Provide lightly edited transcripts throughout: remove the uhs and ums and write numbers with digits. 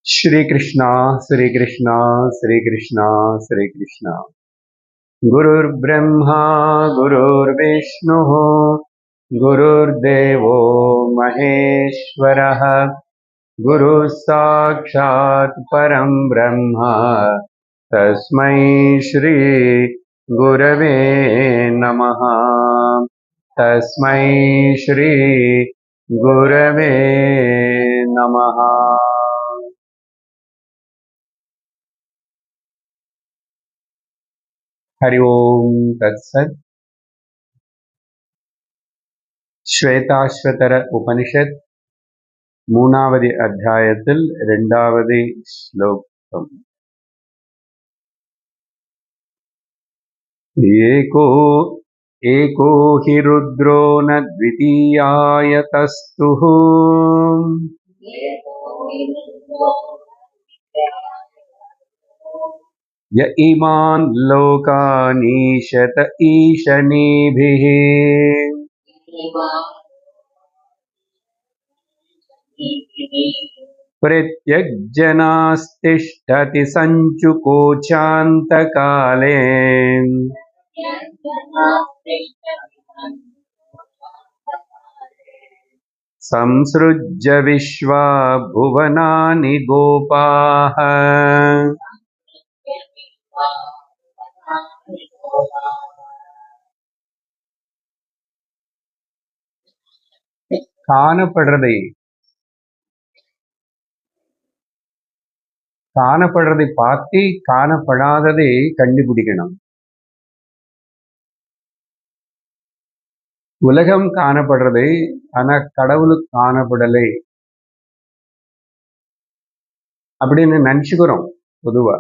श्री कृष्णा श्री कृष्णा श्री कृष्णा श्री कृष्णा। गुरुर्ब्रह्मा गुरुर्विष्णु गुरुर्देवो महेश्वरः गुरुः साक्षात् परं ब्रह्म तस्मै श्री गुरवे नमः। तस्मै श्री गुरवे नमः। हरि ओम तत्सत्। श्वेताश्वतर उपनिषत् मूणावदि अध्यायத்தில் இரண்டாவது श्लोकम्। एको हि रुद्रो न द्वितीयायतस्तुः य इमान् लोकानीशत ईशनीभिः प्रत्यग्जनास्तिष्ठति सञ्चुकोचान्तकाले संसृज्य विश्वा भुवनानि गोपाः காணப்படுறதை பார்த்து காணப்படாததை கண்டுபிடிக்கணும். உலகம் காணப்படுறது, ஆனா கடவுளுக்கு காணப்படலை அப்படின்னு நினைச்சுக்கிறோம் பொதுவா.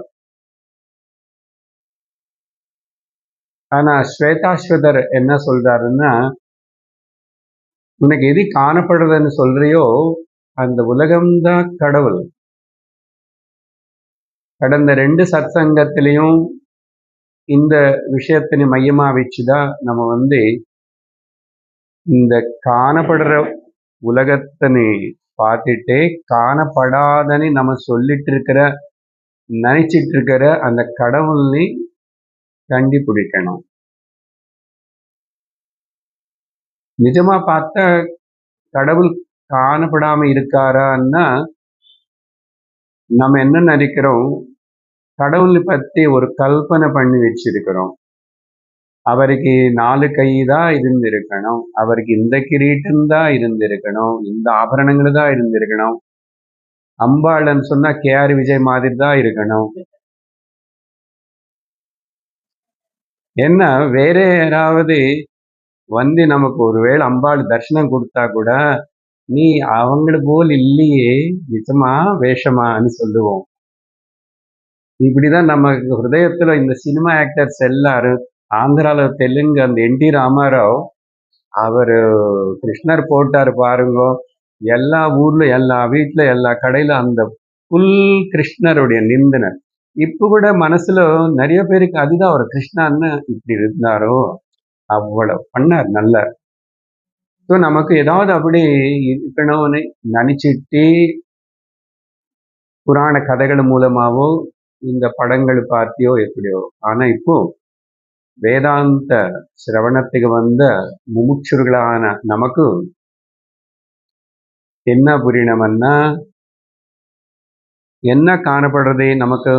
ஆனா ஸ்வேதாஸ்வதர் என்ன சொல்றாருன்னா, உனக்கு எது காணப்படுறதுன்னு சொல்றியோ அந்த உலகம்தான் கடவுள். கடந்த 2 சத்சங்கத்திலையும் இந்த விஷயத்தினை மையமா வச்சுதான் நம்ம இந்த காணப்படுற உலகத்தினை பார்த்துட்டே காணப்படாதன்னு நம்ம சொல்லிட்டு இருக்கிற நினைச்சிட்டு இருக்கிற அந்த கடவுளை கண்டுபிடிக்கணும். நிஜமா பார்த்தா கடவுள் காணப்படாம இருக்காரான்னா நம்ம என்ன நினைக்கிறோம், கடவுளை பத்தி ஒரு கல்பனை பண்ணி வச்சிருக்கிறோம். அவருக்கு 4 கை தான் இருந்திருக்கணும், அவருக்கு இந்த கிரீட்டம் தான் இருந்திருக்கணும், இந்த ஆபரணங்கள் தான் இருந்திருக்கணும், அம்பாள்னு சொன்னா KR விஜய் மாதிரி தான் இருக்கணும். என்ன வேற யாராவது நமக்கு ஒருவேளை அம்பாள் தரிசனம் கொடுத்தா கூட, நீ அவங்கள போல் இல்லையே, நிஜமா வேஷமான்னு சொல்லுவோம். இப்படிதான் நம்ம ஹிருதயத்துல இந்த சினிமா ஆக்டர்ஸ் எல்லாரும், ஆந்திரால தெலுங்கு அந்த NT ராமாராவ், அவரு கிருஷ்ணர் போட்டாரு பாருங்க, எல்லா ஊர்ல எல்லா வீட்டுல எல்லா கடையில அந்த புல் கிருஷ்ணருடைய நிந்தனர். இப்ப கூட மனசுல நிறைய பேருக்கு அதுதான் ஒரு கிருஷ்ணான்னு இப்படி இருந்தாரோ, அவ்வளவு பண்ணார் நல்ல. ஸோ நமக்கு ஏதாவது அப்படி இருக்கணும்னு நினைச்சிட்டு புராண கதைகள் மூலமாவோ இந்த படங்கள் பார்த்தியோ எப்படியோ. ஆனா இப்போ வேதாந்த சிரவணத்துக்கு வந்த முமுட்சுர்களான நமக்கு என்ன புரியணும்னா, என்ன காணப்படுறது நமக்கு?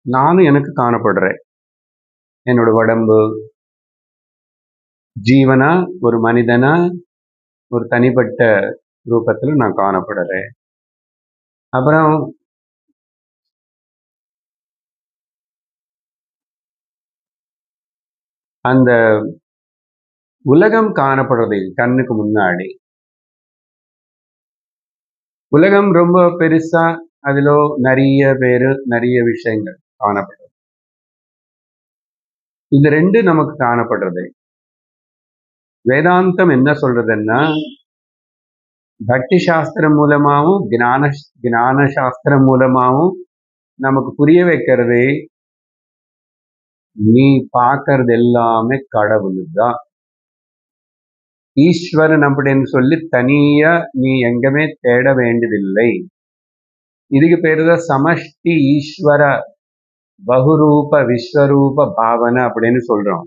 நானும் எனக்கு காணப்படுறேன். என்னோட உடம்பு, ஜீவனா, ஒரு மனிதனா, ஒரு தனிப்பட்ட ரூபத்தில் நான் காணப்படுறேன். அப்புறம் அந்த உலகம் காணப்படுறது கண்ணுக்கு முன்னாடி. உலகம் ரொம்ப பெருசா, அதுல நிறைய பேரு நிறைய விஷயங்கள் காணப்படுறது. இது 2 நமக்கு காணப்படுறது. வேதாந்தம் என்ன சொல்றதுன்னா, பக்தி சாஸ்திரம் மூலமாவும் ஞான சாஸ்திரம் மூலமாவும் நமக்கு புரிய வைக்கிறது, நீ பார்க்கறது எல்லாமே கடவுள் தான், ஈஸ்வரன் அப்படின்னு சொல்லி தனியா நீ எங்கமே தேட வேண்டியதில்லை. இதுக்கு பேரு தான் சமஷ்டி ஈஸ்வர பகுரூப விஸ்வரூப பாவனை அப்படின்னு சொல்றோம்.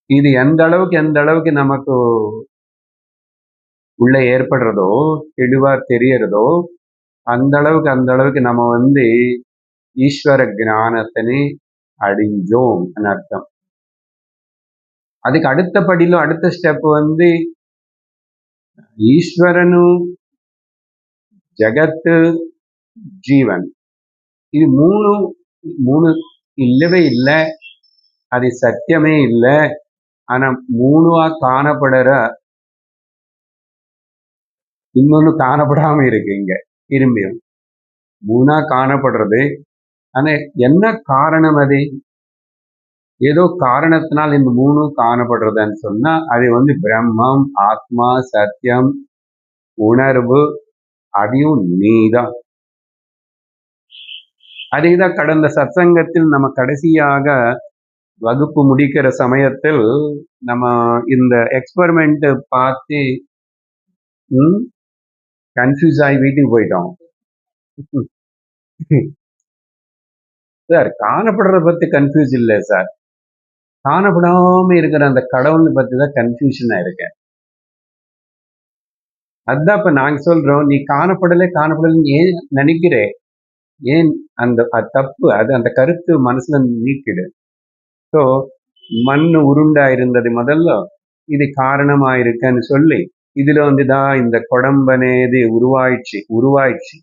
இது எந்த அளவுக்கு நமக்கு உள்ள ஏற்படுறதோ, தெளிவா தெரியறதோ, அந்த அளவுக்கு நம்ம ஈஸ்வர ஞானத்தினை அடைஞ்சோம் அர்த்தம். அதுக்கு அடுத்த படியில அடுத்த ஸ்டெப் ஈஸ்வரனு ஜகத்து ஜீவன் இது மூணு இல்லவே இல்லை, அது சத்தியமே இல்லை. ஆனா மூணுவா காணப்படுற இன்னொன்னு காணப்படாம இருக்கு. இங்க திரும்பியும் மூணா காணப்படுறது. ஆனா என்ன காரணம்? அது ஏதோ காரணத்தினால் இந்த மூணு காணப்படுறதுன்னு சொன்னா அது பிரம்மம், ஆத்மா, சத்தியம், உணர்வு, அதையும் நீதான். அதேதான் கடந்த சத்சங்கத்தில் நம்ம கடைசியாக வகுப்பு முடிக்கிற சமயத்தில் நம்ம இந்த எக்ஸ்பெரிமெண்ட் பார்த்து கன்ஃபியூஸ் ஆகி வீட்டுக்கு போயிட்டோம். சார், காணப்படுறத பத்தி கன்ஃபியூஸ் இல்லை சார், காணப்படாம இருக்கிற அந்த கடவுள் பத்தி தான் கன்ஃபியூஷனா இருக்கேன். அதான் இப்ப நாங்க சொல்றோம், நீ காணப்படலை ஏன் நினைக்கிறே? ஏன் அந்த தப்பு? அது அந்த கருத்து மனசுல நீக்கிடு. ஸோ மண் உருண்டா இருந்தது முதல்ல, இது காரணமா இருக்குன்னு சொல்லி இதுல தான் இந்த குடம்பனேது உருவாயிடுச்சு.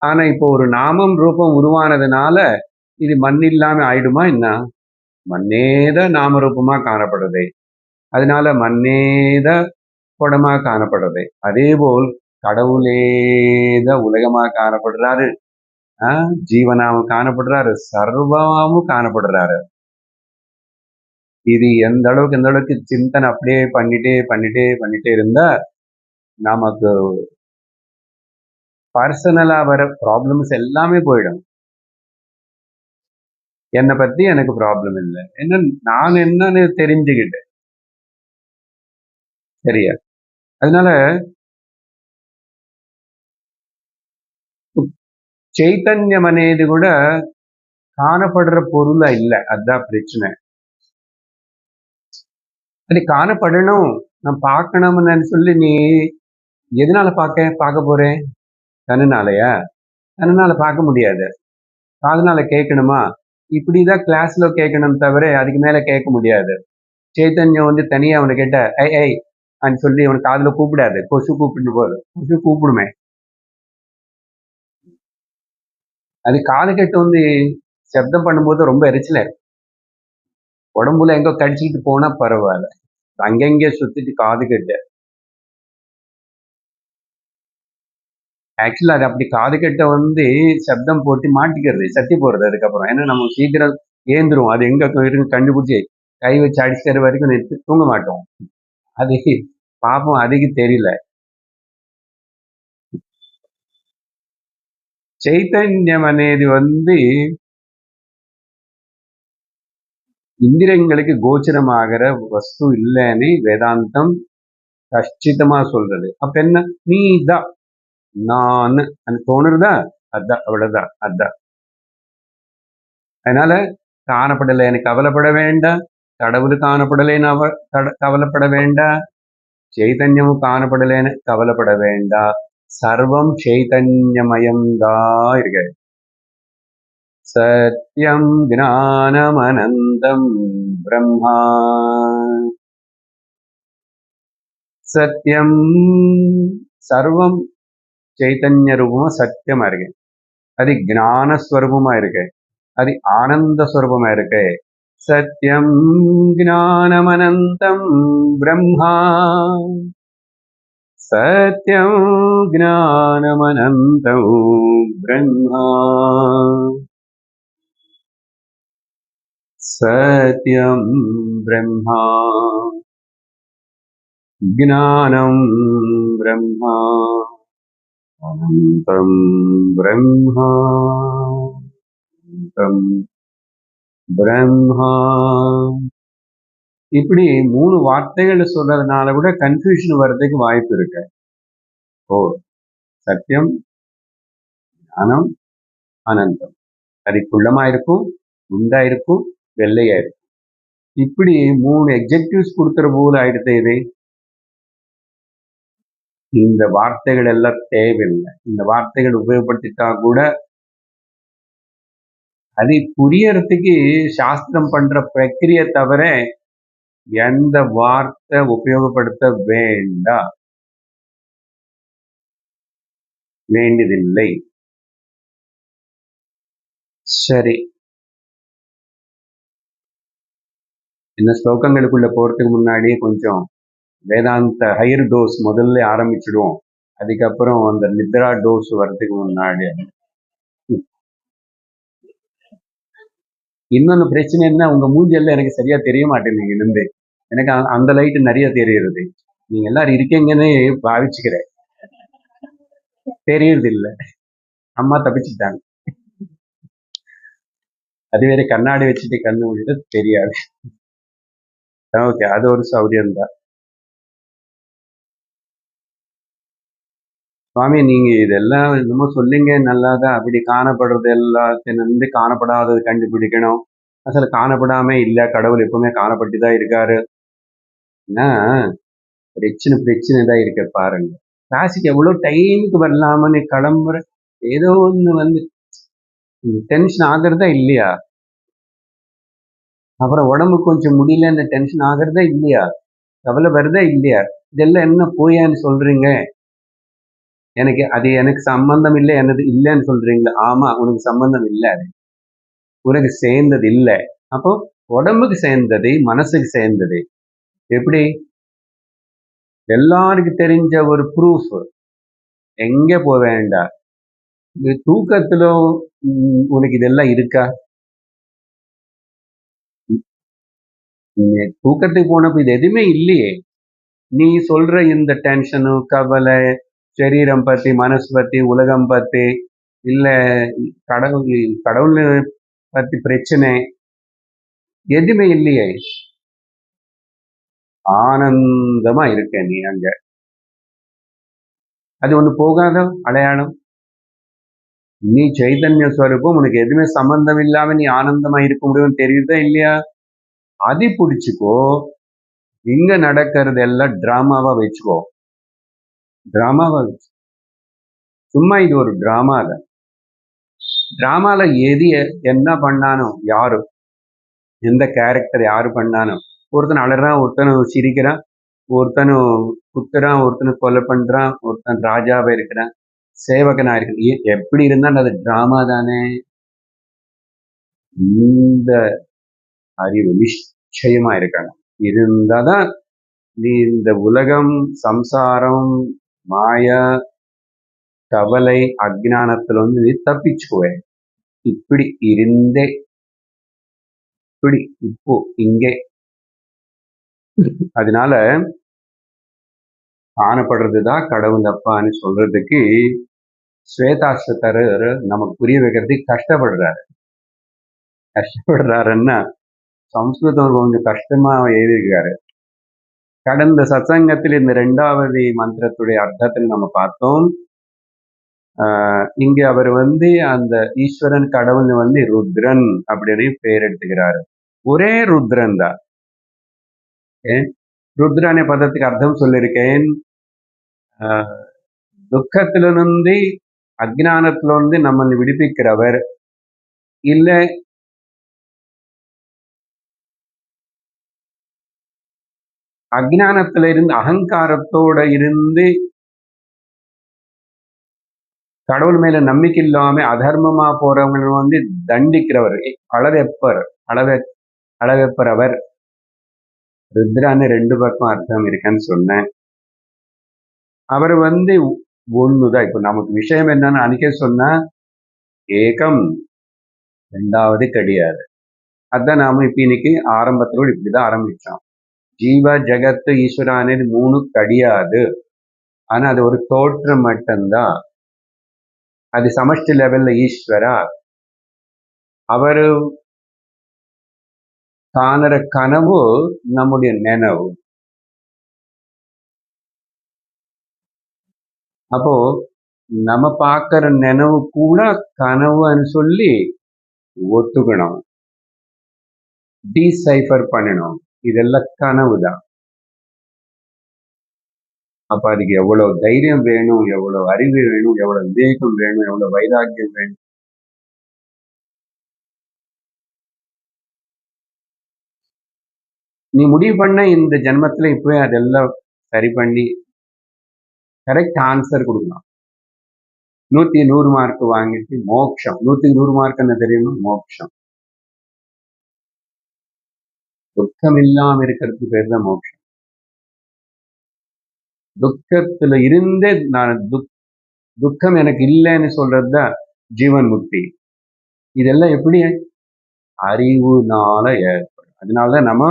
ஆனா இப்போ ஒரு நாமம் ரூபம் உருவானதுனால இது மண் இல்லாம ஆயிடுமா என்ன? மண்ணேதான் நாம ரூபமா காணப்படுது, அதனால மண்ணேதான் குடமா காணப்படுது. அதே போல் கடவுளேதான் உலகமா காணப்படுறாரு, ஜீவனாவும் காணப்படுறாரு, சர்வமாவும் காணப்படுறாரு. இது எந்த அளவுக்கு சிந்தனை அப்படியே பண்ணிட்டே இருந்தா நமக்கு பர்சனலா வர ப்ராப்ளம்ஸ் எல்லாமே போயிடும். என்னை பத்தி எனக்கு ப்ராப்ளம் இல்லை, நான் என்னன்னு தெரிஞ்சுக்கிட்டேன். சரியா? அதனால చైతన్యం అనేది కూడా காணப்படுற பொருளா இல்லை, அதுதான் பிரச்சனை. அது காணப்படணும், நான் பார்க்கணும்னு சொல்லி நீ எதனால பார்க்க போறேன்? கண்ணுனாலயா? கண்ணுனால பார்க்க முடியாது. காதுனால கேட்கணுமா? இப்படிதான் கிளாஸ்ல கேட்கணும் தவிர அதுக்கு மேல கேட்க முடியாது. சைத்தன்யம் தனியா அவனை கேட்ட ஐ ஐ அப்படின்னு சொல்லி அவன் காதுல கூப்பிடாது. கொசு கூப்பிட்டு போகுது, கொசு கூப்பிடுமே. அது காது கட்டு சப்தம் பண்ணும்போது ரொம்ப எரிச்சல இருக்கு. உடம்புல எங்க கடிச்சிட்டு போனா பரவாயில்ல, அங்கங்கே சுத்திட்டு காது கட்டு. ஆக்சுவலா அது அப்படி காது கட்ட சப்தம் போட்டு மாட்டிக்கிறது, சத்தி போடுறது. அதுக்கப்புறம் ஏன்னா நம்ம சீக்கிரம் ஏந்துரும், அது எங்க இருக்கு கண்டுபிடிச்சி கை வச்சு அடிச்சுக்கிற வரைக்கும் நிறுத்தி தூங்க மாட்டோம். அது பாப்போம், அதுக்கு தெரியல. చైతన్యం అనేది இந்திரியங்களுக்கு கோச்சரமாகிற வஸ்து இல்லைன்னு வேதாந்தம் கஷ்டிதமா சொல்றது. அப்ப என்ன? நீ தான், நான் தோணுறதா? அதான், அவ்வளவுதான், அதான். அதனால காணப்படலைன்னு கவலைப்பட வேண்டாம், கடவுள் காணப்படலைன்னு கவலைப்பட வேண்டாம், சைதன்யமும் காணப்படலைன்னு கவலைப்பட வேண்டாம். சர்வம் சைதன்யமயம்தான் இருக்கு. சத்யம் ஞானமனந்தம் பிரம்மா. சத்தியம் சர்வம் சைத்தன்ய ரூபமா சத்தியமா இருக்கு, அது ஞானஸ்வரூபமா இருக்கு, அது ஆனந்த ஸ்வரூபமா இருக்கு. சத்யம் ஞானமனந்தம் பிரம்மா. சத்யம் ஞானமனந்தம் பிரம்மா. சத்யம் பிரம்மா ஞானம் பிரம்மா அனந்தம் பிரம்மா பிரம்மா. இப்படி 3 வார்த்தைகள் சொல்றதுனால கூட கன்ஃபியூஷன் வர்றதுக்கு வாய்ப்பு இருக்கு. ஓ, சத்தியம், ஞானம், அனந்தம். அது குள்ளமா இருக்கும், குண்டா இருக்கும், வெள்ளையா இருக்கும். இப்படி 3 எக்ஸெக்டிவ்ஸ் கொடுக்கிற போது ஆயிடுது இது. இந்த வார்த்தைகள் எல்லாம் தேவையில்லை. இந்த வார்த்தைகள் உபயோகப்படுத்திட்டா கூட அது புரியறதுக்கு சாஸ்திரம் பண்ற பிரக்கிரியை தவிர எந்த வார்த்தை உபயோகப்படுத்த வேண்டியதில்லை. சரி, இந்த ஸ்லோகங்களுக்குள்ள போறதுக்கு முன்னாடியே கொஞ்சம் வேதாந்த ஹையர் டோஸ் முதல்ல ஆரம்பிச்சிடுவோம். அதுக்கப்புறம் அந்த நித்ரா டோஸ் வர்றதுக்கு முன்னாடி இன்னொன்னு பிரச்சனை என்ன, உங்க மூஞ்செல்லாம் எனக்கு சரியா தெரிய மாட்டேங்குது இருந்து. எனக்கு அந்த லைட் நிறைய தெரியுது. நீங்க எல்லாரும் இருக்கீங்கன்னு பாவிச்சுக்கிறேன். தெரியறது இல்லை. அம்மா தப்பிச்சுட்டாங்க. அது வேற கண்ணாடி வச்சுட்டு கண்ணு முடியாது தெரியாது. ஓகே, அது ஒரு சௌரியம் தான். சுவாமி, நீங்க இதெல்லாம் என்னமோ சொல்லிங்க நல்லாதான். அப்படி காணப்படுறது எல்லாத்திலிருந்து காணப்படாதது கண்டுபிடிக்கணும். அசல காணப்படாம இல்ல, கடவுள் எப்பவுமே காணப்பட்டுதான் இருக்காரு. பிரச்சனை தான் இருக்க பாருங்க. கிளாஸுக்கு எவ்வளவு டைமுக்கு வரலாமன்னு கிளம்புற ஏதோ ஒண்ணு வந்து டென்ஷன் ஆகுறதா இல்லையா? அப்புறம் உடம்பு கொஞ்சம் முடியலன்னு டென்ஷன் ஆகுறதா இல்லையா? கவலை வருதா இல்லையா? இதெல்லாம் என்ன போயான்னு சொல்றீங்க? எனக்கு சம்பந்தம் இல்லை, என்னது இல்லைன்னு சொல்றீங்களா? ஆமா, உனக்கு சம்பந்தம் இல்லை, அது உனக்கு சேர்ந்தது இல்லை. அப்போ உடம்புக்கு சேர்ந்தது, மனசுக்கு சேர்ந்தது. எப்படி? எல்லாருக்கும் தெரிஞ்ச ஒரு ப்ரூஃப், எங்க போக வேண்டாம். தூக்கத்துல உனக்கு இதெல்லாம் இருக்கா? தூக்கத்துக்கு போனப்ப இது எதுவுமே இல்லையே. நீ சொல்ற இந்த டென்ஷனு, கவலை, சரீரம் பத்தி, மனசு பத்தி, உலகம் பத்தி, இல்ல கடவுள் பத்தி பிரச்சனை எதுவுமே இல்லையே. ஆனந்தமா இருக்க நீ அங்க. அது ஒண்ணு போகாத அடையாளம். நீ சைதன்ய ஸ்வரூபம், உனக்கு எதுவுமே சம்பந்தம் இல்லாம நீ ஆனந்தமா இருக்க முடியும்னு தெரியுதா இல்லையா? அதை பிடிச்சுக்கோ. இங்க நடக்கிறது எல்லாம் டிராமாவா வச்சுக்கோ. டிராமாவா வச்சு சும்மா இது ஒரு டிராமா தான். டிராமால எது என்ன பண்ணானோ, யாரு எந்த கேரக்டர் யாரு பண்ணானோ, ஒருத்தன் அழறான், ஒருத்தன் சிரிக்கிறான், ஒருத்தன் குத்துறான், ஒருத்தன் கொலை பண்றான், ஒருத்தன் ராஜாவா இருக்கிறான், சேவகனா இருக்கு. எப்படி இருந்தாலும் அது டிராமா தானே. இந்த அறிவு நிச்சயமா இருக்கணும். இருந்தாதான் நீ இந்த உலகம், சம்சாரம், மாயா, கவலை, அஜ்ஞானத்துல நீ தப்பிச்சுக்குவேன். இப்படி இருந்தே, இப்படி இப்போ இங்கே. அதனால காணப்படுறதுதான் கடவுள் அப்பான்னு சொல்றதுக்கு ஸ்வேதாஸ்வதர் நமக்கு புரிய வைக்கிறதுக்கு கஷ்டப்படுறாருன்னா சம்ஸ்கிருதம் கொஞ்சம் கஷ்டமா எழுதியிருக்காரு. கடந்த சத்சங்கத்தில் இந்த 2வது மந்திரத்துடைய அர்த்தத்தில் நம்ம பார்த்தோம். இங்க அவர் அந்த ஈஸ்வரன் கடவுள் ருத்ரன் அப்படின்னு பேர் எடுத்துக்கிறாரு. ஒரே ருத்ரன் தான். ருத்ரானே பதத்துக்கு அர்த்தம் சொல்லியிருக்கேன். துக்கத்திலிருந்து, அஜ்ஞானத்திலிருந்து நம்மை விடுவிக்கிறவர், இல்ல அஜ்ஞானத்துல இருந்து அகங்காரத்தோட இருந்து கடவுள் மேல நம்பிக்கை இல்லாம அதர்மமா போறவங்க தண்டிக்கிறவர், அளவெப்பர் அவர். ருத்ரான்னு 2 பக்கம் அர்த்தம் இருக்குன்னு சொன்னேன். அவர் ஒண்ணுதான். இப்ப நமக்கு விஷயம் என்னன்னு அன்னைக்கே சொன்னா, ஏகம், 2வது கிடையாது. அதான் நாம இப்ப இன்னைக்கு ஆரம்பத்தோடு இப்படிதான் ஆரம்பிச்சோம். ஜீவ, ஜகத்து, ஈஸ்வரா అనేది 3 கிடையாது. ஆனா அது ஒரு தோற்றம் மட்டும்தான். அது சமஷ்டி லெவல்ல ஈஸ்வரா. அவரு காணுற கனவு நம்முடைய நினைவு. அப்போ நம்ம பார்க்கிற நினைவு கூட கனவுன்னு சொல்லி ஒத்துக்கணும், டீசைஃபர் பண்ணணும். இதெல்லாம் கனவு தான். அப்ப அதுக்கு எவ்வளவு தைரியம் வேணும், எவ்வளவு அறிவு வேணும், எவ்வளவு விவேகம் வேணும், எவ்வளவு வைராக்கியம் வேணும். நீ முடிவு பண்ண இந்த ஜென்மத்துல இப்பவே அதெல்லாம் சரி பண்ணி கரெக்ட் ஆன்சர் கொடுக்கலாம். 100 மார்க் வாங்கிட்டு மோட்சம். 100 மார்க் என்ன தெரியுமா? மோட்சம். துக்கம் இல்லாம இருக்கிறதுக்கு பேர் தான் மோட்சம். துக்கத்துல இருந்தே நான் துக்கம் எனக்கு இல்லைன்னு சொல்றதுதான் ஜீவன் முக்தி. இதெல்லாம் எப்படி? அறிவுனால ஏற்படும். அதனாலதான் நம்ம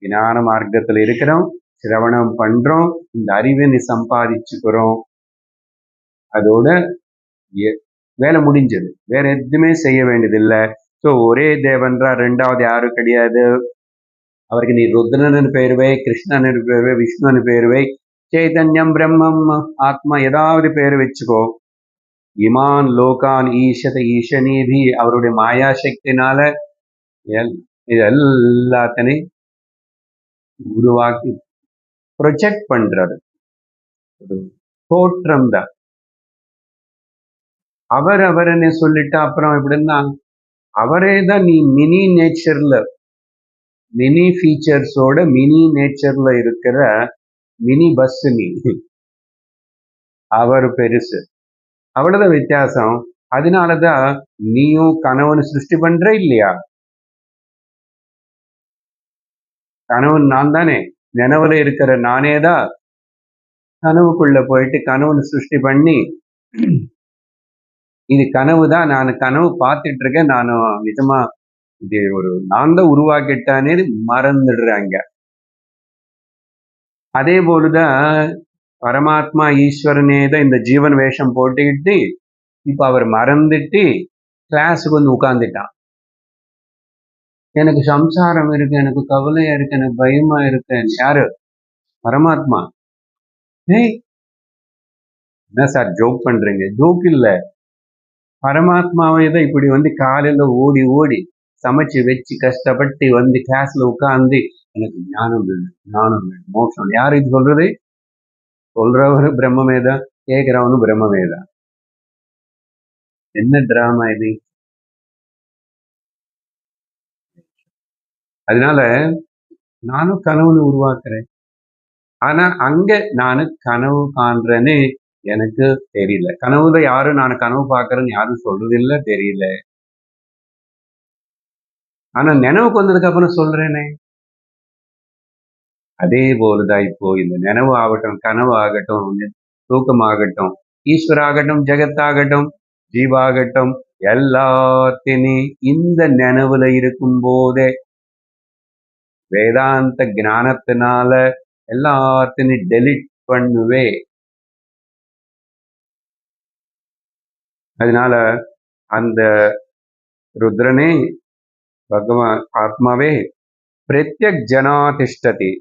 ஞான மார்க்கத்துல இருக்கிறோம், சிரவணம் பண்றோம், இந்த அறிவை நீ சம்பாதிச்சுக்கிறோம். அதோட வேலை முடிஞ்சது, வேற எதுவுமே செய்ய வேண்டியதில்லை. ஸோ ஒரே தேவன்றா ரெண்டாவது யாரும் கிடையாது. அவருக்கு நீ ருத்ரன்னு பேர் வை, கிருஷ்ணன்னு பேர் வை, விஷ்ணுன்னு பேர் வை, சைதன்யம், பிரம்மம், ஆத்மா, ஏதாவது பேர் வச்சுக்கோ. இமான் லோகான் ஈஷத ஈஷனீதி, அவருடைய மாயா சக்தினால இது எல்லாத்தையும் உருவாக்கி ப்ரொஜெக்ட் பண்றது ஒரு தோற்றம் தான். அவர்னு சொல்லிட்டு அப்புறம் எப்படின்னா அவரே தான். நீ மினி நேச்சர்ல, மினி ஃபீச்சர்ஸோட மினி நேச்சர்ல இருக்கிற மினி பஸ் நீ. அவர் பெருசு, அவ்வளவுதான் வித்தியாசம். அதனாலதான் நீயும் கணவன் சிருஷ்டி பண்ற இல்லையா? கணவன் நான் தானே, நினைவுல இருக்கிற நானே தான் கனவுக்குள்ள போயிட்டு கனவுன்னு சிருஷ்டி பண்ணி, இது கனவு தான், நான் கனவு பார்த்துட்டு இருக்கேன், நான் நிஜமா இது ஒரு நான் தான் உருவாக்கிட்டானே மறந்துடுறாங்க. அதே போலதான் பரமாத்மா ஈஸ்வரனே தான் இந்த ஜீவன் வேஷம் போட்டுக்கிட்டு இப்ப அவர் மறந்துட்டு கிளாஸுக்கு வந்து உட்கார்ந்துட்டான். எனக்கு சம்சாரம் இருக்கு, எனக்கு கவலையா இருக்கு, எனக்கு பயமா இருக்கு. யாரு? பரமாத்மா. ஏய், என்ன சார் ஜோக் பண்றீங்க? ஜோக் இல்ல, பரமாத்மாவே தான் இப்படி வந்து காலையில ஓடி ஓடி சமைச்சு வச்சு கஷ்டப்பட்டு வந்து கிளாஸ்ல உட்கார்ந்து எனக்கு ஞானம் வேணும், ஞானம் வேணும், மோட்சம். யாரு இது சொல்றது? சொல்றவரு பிரம்மமேதான், கேட்கிறவனு பிரம்மமேதான். என்ன டிராமா இது? அதனால நானும் கனவுன்னு உருவாக்குறேன். ஆனா அங்க நானு கனவு காண்றேன்னு எனக்கு தெரியல. கனவுல யாரும் நான் கனவு பார்க்கறேன்னு யாரும் சொல்றது இல்ல, தெரியல. ஆனா நினைவுக்கு வந்ததுக்கு அப்புறம் சொல்றேனே. அதே போலதான் இப்போ இந்த நினைவு ஆகட்டும், கனவு ஆகட்டும், தூக்கமாகட்டும், ஈஸ்வராகட்டும், ஜெகத்தாகட்டும், ஜீவாகட்டும், எல்லாத்தையும் இந்த நினைவுல இருக்கும் போதே வேதாந்த ஞானத்தினால எல்லாத்தையும் டெலிட் பண்ணுவே. அதனால அந்த ருத்ரனே, பகவான் ஆத்மாவே பிரத்யக் ஜனாதிஷ்டதி.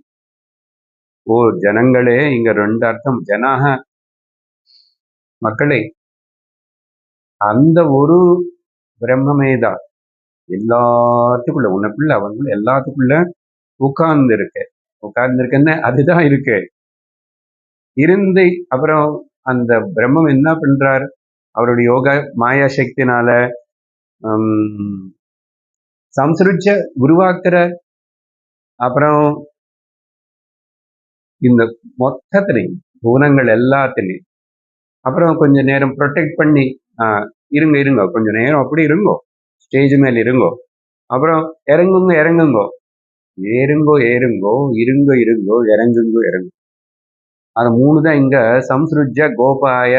ஓ ஜனங்களே, இங்க ரெண்டு அர்த்தம். ஜனாக மக்களே, அந்த ஒரு பிரம்மமேதான் எல்லாத்துக்குள்ள, உனக்குள்ள அவனுக்குள்ள எல்லாத்துக்குள்ள உட்கார்ந்து இருக்குன்னு அதுதான் இருக்கு இருந்து. அப்புறம் அந்த பிரம்மம் என்ன பண்றார்? அவருடைய யோகா மாயா சக்தினால சம்ஸ்ருச்ச உருவாக்குறார். அப்புறம் இந்த மொத்தத்திலையும் குணங்கள் எல்லாத்திலையும் அப்புறம் கொஞ்ச நேரம் ப்ரொடெக்ட் பண்ணி இருங்க கொஞ்ச நேரம் அப்படி இருங்கோ, ஸ்டேஜ் மேல இருங்கோ, அப்புறம் இறங்குங்கோ ஏறுங்கோ, இருங்கோ இறங்குங்கோ. அது மூணு தான் இங்க சம்ஸ்ருஜ கோபாய.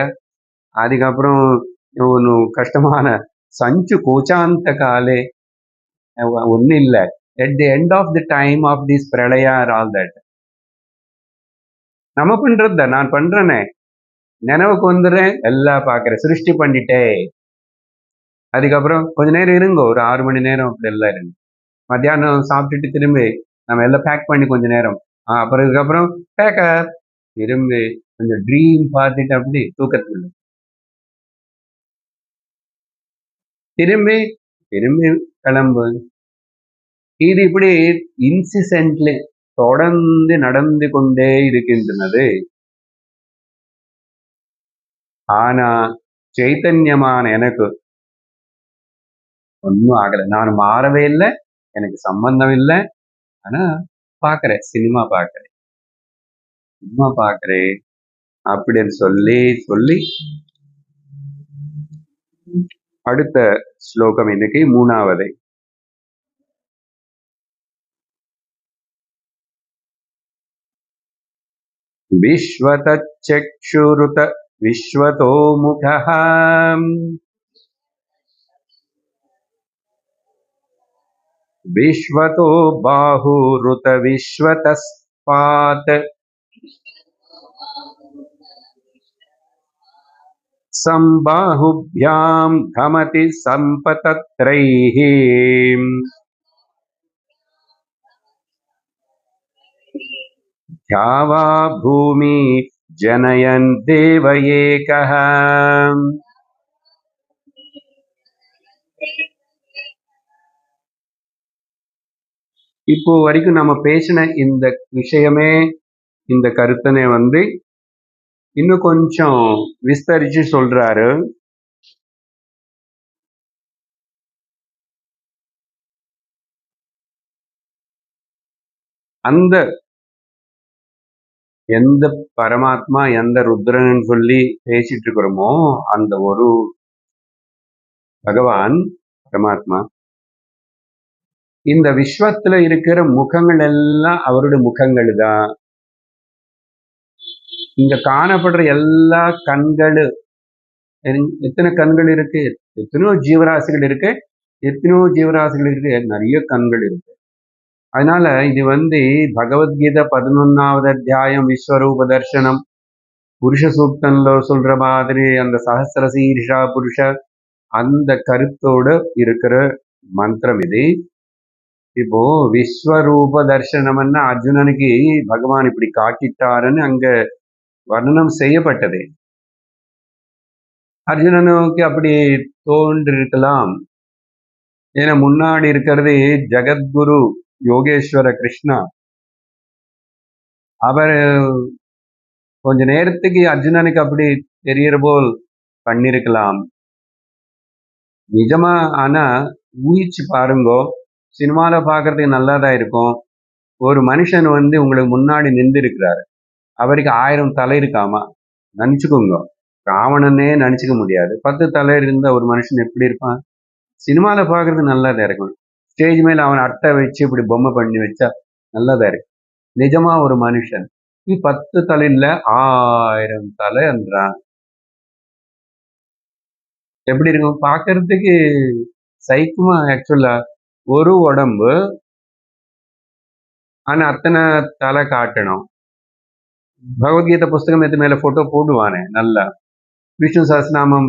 அதுக்கப்புறம் ஒன்று கஷ்டமான சஞ்சு கோச்சாந்த காலே ஒன்றும் இல்லை. at the end of the time of this பிரளயா and all that. நம்ம பண்றது நான் பண்றேனே, நினைவுக்கு வந்துடுறேன், எல்லாம் பார்க்கறேன், சிருஷ்டி பண்ணிட்டே. அதுக்கப்புறம் கொஞ்ச நேரம் இருங்கோ, ஒரு 6 மணி நேரம் அப்படி எல்லாம் இருங்க. மத்தியானம் சாப்பிட்டுட்டு திரும்பி நம்ம எல்லாம் பேக் பண்ணி கொஞ்ச நேரம், அப்புறம் இதுக்கப்புறம் பேக்கப் திரும்பி கொஞ்சம் ட்ரீம் பார்த்துட்டு அப்படி தூக்கத்துக்கு திரும்பி திரும்பி கிளம்பு. இது இப்படி இன்சிசென்ட்லி தொடர்ந்து நடந்து கொண்டே இருக்கின்றது. ஆனா சைத்தன்யமான எனக்கு ஒன்றும் ஆகலை. நான் மாறவே இல்லை, எனக்கு சம்பந்தம் இல்லை. ஆனா பார்க்குறேன், சினிமா பார்க்குறேன் அப்படின்னு சொல்லி சொல்லி அடுத்த ஸ்லோகம் இன்னைக்கு 3வது. விஸ்வதச்சக்ஷுருத விஸ்வதோ முகः விஸ்வதோ பாஹுருத விஸ்வதஸ்பாத் சம்பாஹுभ्यां धमति सम्पतत्रैः ध्यावा भूमि जनयन् देव एकः. இப்போ வரைக்கும் நம்ம பேசின இந்த விஷயமே, இந்த கருத்தனை இன்னும் கொஞ்சம் விஸ்தரிச்சு சொல்றாரு. அந்த எந்த பரமாத்மா, எந்த ருத்ரன் சொல்லி பேசிட்டு இருக்கிறோமோ அந்த ஒரு பகவான் பரமாத்மா, இந்த விஸ்வத்துல இருக்கிற முகங்கள் எல்லாம் அவருடைய முகங்கள் தான். இங்க காணப்படுற எல்லா கண்கள், எத்தனை கண்கள் இருக்கு, எத்தனையோ ஜீவராசிகள் இருக்கு, நிறைய கண்கள் இருக்கு. அதனால இது பகவத்கீதை 11வது அத்தியாயம் விஸ்வரூப தர்சனம், புருஷ சூக்தன்ல சொல்ற மாதிரி அந்த சஹஸ்ர சீர்ஷா புருஷ அந்த கருத்தோட இருக்கிற மந்திரம் இது. இப்போ விஸ்வரூப தர்சனம்னா அர்ஜுனனுக்கு பகவான் இப்படி காட்டிட்டாருன்னு அங்க வர்ணனம் செய்யப்பட்டது. அர்ஜுனனுக்கு அப்படி தோன்றிருக்கலாம். ஏன்னா முன்னாடி இருக்கிறது ஜெகத்குரு யோகேஸ்வர கிருஷ்ணா. அவர் கொஞ்ச நேரத்துக்கு அர்ஜுனனுக்கு அப்படி தெரியற போல் பண்ணிருக்கலாம். நிஜமா ஆனா ஊகிச்சு பாருங்கோ, சினிமால பாக்குறதுக்கு நல்லாதான் இருக்கும். ஒரு மனுஷன் உங்களுக்கு முன்னாடி நின்று இருக்கிறாரு, அவருக்கு 1000 தலை இருக்காமா நினைச்சுக்கோங்க. ராவணனே நினைச்சுக்க முடியாது. 10 தலை இருந்த ஒரு மனுஷன் எப்படி இருப்பான்? சினிமால பாக்குறது நல்லாதான் இருக்கும். ஸ்டேஜ் மேல அவன் அட்டை வச்சு இப்படி பொம்மை பண்ணி வச்சா நல்லாதான் இருக்கு. நிஜமா ஒரு மனுஷன் 10 தலை இல்ல 1000 தலை என்றான். எப்படி இருக்கும் பாக்குறதுக்கு? சைக்குமா? ஆக்சுவலா ஒரு உடம்பு, ஆனா அத்தனை தலை காட்டணும். பகவத்கீதை புஸ்தகம் எது மேல போட்டோ போடுவானே நல்லா, விஷ்ணு சஹஸ்ரநாமம்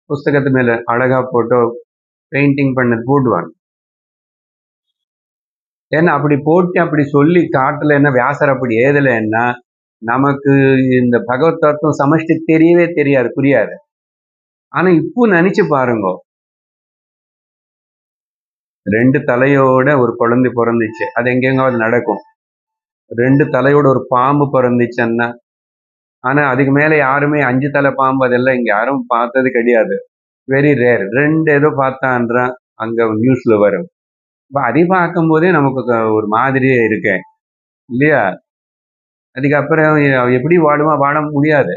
புஸ்தகத்து மேல அழகா போட்டோ பெயிண்டிங் பண்ணது போடுவாங்க. ஏன்னா அப்படி போட்டு அப்படி சொல்லி காட்டலைன்னா, வியாசர் அப்படி ஏதலைன்னா நமக்கு இந்த பகவத் தத்துவம் சமஷ்டி தெரியவே தெரியாது, புரியாது. ஆனா இப்போ நினைச்சு பாருங்க, 2 தலையோட ஒரு குழந்தை பிறந்துச்சு, அது எங்கெங்காவது நடக்கும். 2 தலையோட ஒரு பாம்பு பிறந்துச்சுன்னா, ஆனா அதுக்கு மேல யாருமே 5 தலை பாம்பு அதெல்லாம் இங்க யாரும் பார்த்தது கிடையாது. Very rare. 2 ஏதோ பார்த்தான்றான் அங்க நியூஸ்ல வரும். அதை பார்க்கும் போதே நமக்கு ஒரு மாதிரியே இருக்கேன் இல்லையா? அதுக்கப்புறம் எப்படி வாட முடியாது.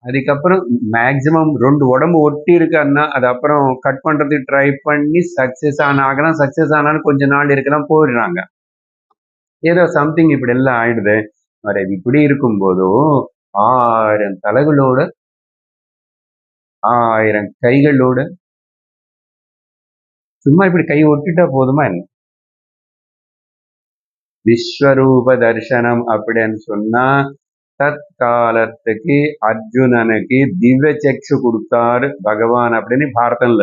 அதுக்கப்புறம் மேக்சிமம் 2 உடம்பு ஒட்டி இருக்கான்னா அது அப்புறம் கட் பண்றதுக்கு ட்ரை பண்ணி சக்சஸ் ஆகலாம். சக்சஸ் ஆனாலும் கொஞ்ச நாள் இருக்கலாம், போயிடுறாங்க. ஏதோ சம்திங் இப்படி எல்லாம் ஆயிடுது. இப்படி இருக்கும்போதும் 1000 தலைகளோட 1000 கைகளோட சும்மா இப்படி கை ஒட்டிட்டா போதுமா என்ன? விஸ்வரூப தர்சனம் அப்படின்னு சொன்னா தற்காலத்துக்கு அர்ஜுனனுக்கு திவ்ய சக்ஷு கொடுத்தாரு பகவான் அப்படின்னு பாரதம்ல.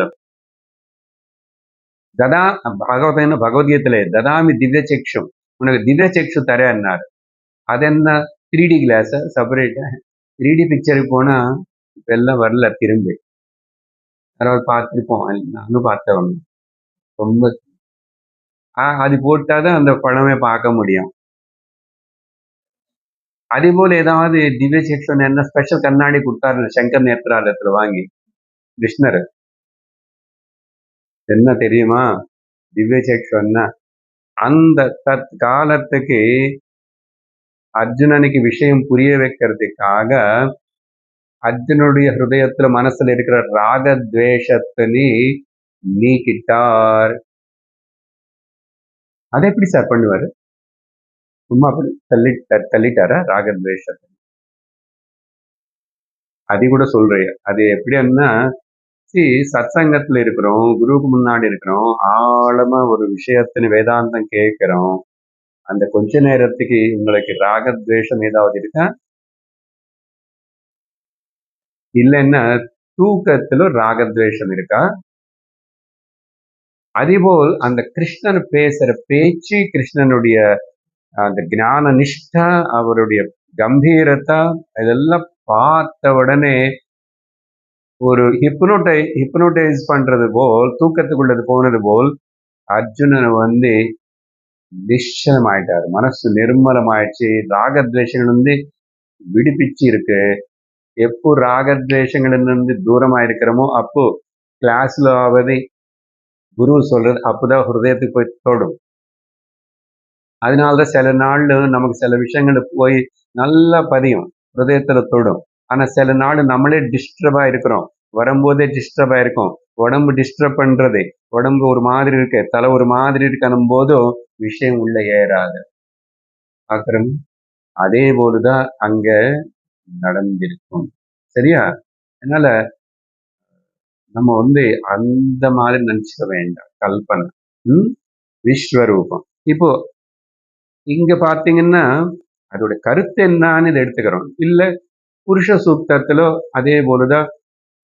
பகவத்கீதையில ததாமி திவ்ய சக்ஷம், உனக்கு திவ்ய சக்ஷு தரேன்னாரு. அது என்ன 3D கிளாஸ் செப்பரேட்டா? 3D பிக்சருக்கு போனா இப்ப எல்லாம் வரல திரும்பி. யாராவது பார்த்திருப்போம். நானும் பார்த்தவன். ரொம்ப அது போட்டாதான் அந்த படமே பார்க்க முடியும். அதே போல ஏதாவது திவ்ய சேக்ஷன் என்ன ஸ்பெஷல் கண்ணாடி கொடுத்தாரு சங்கர் நேத்ராலயத்துல வாங்கி கிருஷ்ணர். என்ன தெரியுமா? திவ்ய சேக்ஷன்னா அந்த தற்காலத்துக்கு அர்ஜுனனுக்கு விஷயம் புரிய வைக்கிறதுக்காக அர்ஜுனுடைய ஹிருதயத்துல மனசுல இருக்கிற ராக துவேஷத்தினை நீக்கிட்டார். அதை எப்படி சார் பண்ணுவாரு? சும்மா அப்படி தள்ளிட்டாரா ராகத்வேஷத்தை? அது கூட சொல்றேன். அது எப்படின்னா சத்சங்கத்துல இருக்கிறோம், குருவுக்கு முன்னாடி இருக்கிறோம், ஆழமா ஒரு விஷயத்தின் வேதாந்தம் கேட்கிறோம். அந்த கொஞ்ச நேரத்துக்கு உங்களுக்கு ராகத்வேஷம் ஏதாவது இருக்கா? இல்லைன்னா தூக்கத்துல ராகத்வேஷம் இருக்கா? அதேபோல் அந்த கிருஷ்ணன் பேசுற பேச்சு, கிருஷ்ணனுடைய அந்த ஞான நிஷ்டா, அவருடைய கம்பீரத்தா, இதெல்லாம் பார்த்த உடனே ஒரு ஹிப்னோடைஸ் பண்றது போல், தூக்கத்துக்குள்ளது போனது போல் அர்ஜுனன் நிச்சயமாயிட்டாரு. மனசு நிர்மலமாயிடுச்சு. ராகத்வேஷங்கள் விடுபிச்சு இருக்கு. எப்போ ராகத்வேஷங்களிலிருந்து தூரமா இருக்கிறோமோ அப்போ கிளாஸ்ல ஆவது குரு சொல்றது அப்பதான் ஹிருதயத்துக்கு போய் தொடும். அதனாலதான் சில நாள்ல நமக்கு சில விஷயங்கள் போய் நல்லா பதியும், ஹிருதயத்துல தொடும். ஆனா சில நாள் நம்மளே டிஸ்டர்பா இருக்கிறோம், வரும்போதே டிஸ்டர்பா இருக்கும். உடம்பு டிஸ்டர்ப் பண்றது, உடம்பு ஒரு மாதிரி இருக்கு, தலை ஒரு மாதிரி இருக்கணும் போதும் விஷயம் உள்ள ஏறாது. பாக்குறோம். அதே போலதான் அங்க நடந்திருக்கும். சரியா? அதனால நம்ம அந்த மாதிரி நினைச்சுக்க வேண்டாம். கல்பனை. விஸ்வரூபம். இப்போ இங்க பாத்தீங்கன்னா அதோட கருத்து என்னன்னு இதை எடுத்துக்கிறோம். இல்ல புருஷ சூக்தத்துல அதே போலதான்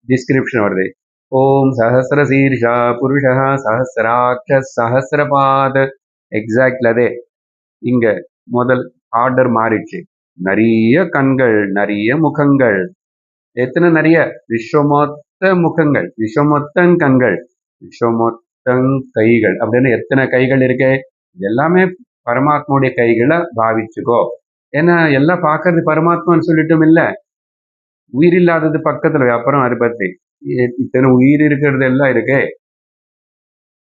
டிஸ்கிரிப்ஷன் வருது. ஓம் சஹசிர சீர்ஷா புருஷா சஹசிராட்ச சஹசிரபாத. எக்ஸாக்ட்ல அதே இங்க முதல் ஆர்டர் மாறிடுச்சு. நிறைய கண்கள், நிறைய முகங்கள். எத்தனை? நிறைய. விஸ்வமொத்த முகங்கள், விஸ்வமொத்தன் கண்கள், விஸ்வமொத்தன் கைகள் அப்படின்னு எத்தனை கைகள் இருக்கு? எல்லாமே பரமாத்மாவுடைய கைகளை பாவிச்சுக்கோ. ஏன்னா எல்லாம் பார்க்கறது பரமாத்மான்னு சொல்லிட்டும் இல்ல, உயிர் இல்லாதது பக்கத்துல. அப்புறம் அதை பத்தி இத்தனை உயிர் இருக்கிறது எல்லாம் இருக்கே.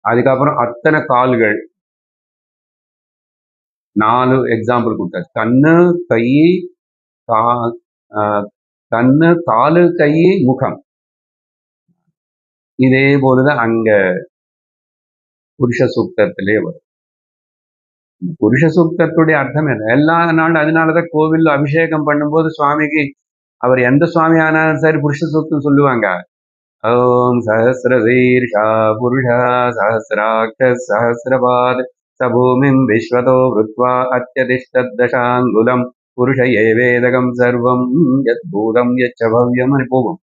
அதுக்கப்புறம் அத்தனை கால்கள், 4 எக்ஸாம்பிள் கொடுத்தாச்சு. கண்ணு, கை, கண்ணு, காலு, கை, முகம். இதே போலதான் அங்க புருஷ சூக்தத்திலே வரும். புருஷ சூக்தத்துடைய அர்த்தம் என்ன? எல்லா நாளும் அதனாலதான் கோவில்ல அபிஷேகம் பண்ணும்போது சுவாமிக்கு, அவர் எந்த சுவாமி ஆனாலும் சரி புருஷ சூக்தம் சொல்லுவாங்க. ஓம் சஹசிரசீர்ஷா புருஷா சஹசிராட்ச சஹசிரபாத் சபூமிம் விஸ்வதோ விருத்வா அத்யதிஷ்டதசாங்குலம் புருஷ ஏவேதகம் சர்வம் யத் பூதம் யச்ச பவ்யம் போகும்.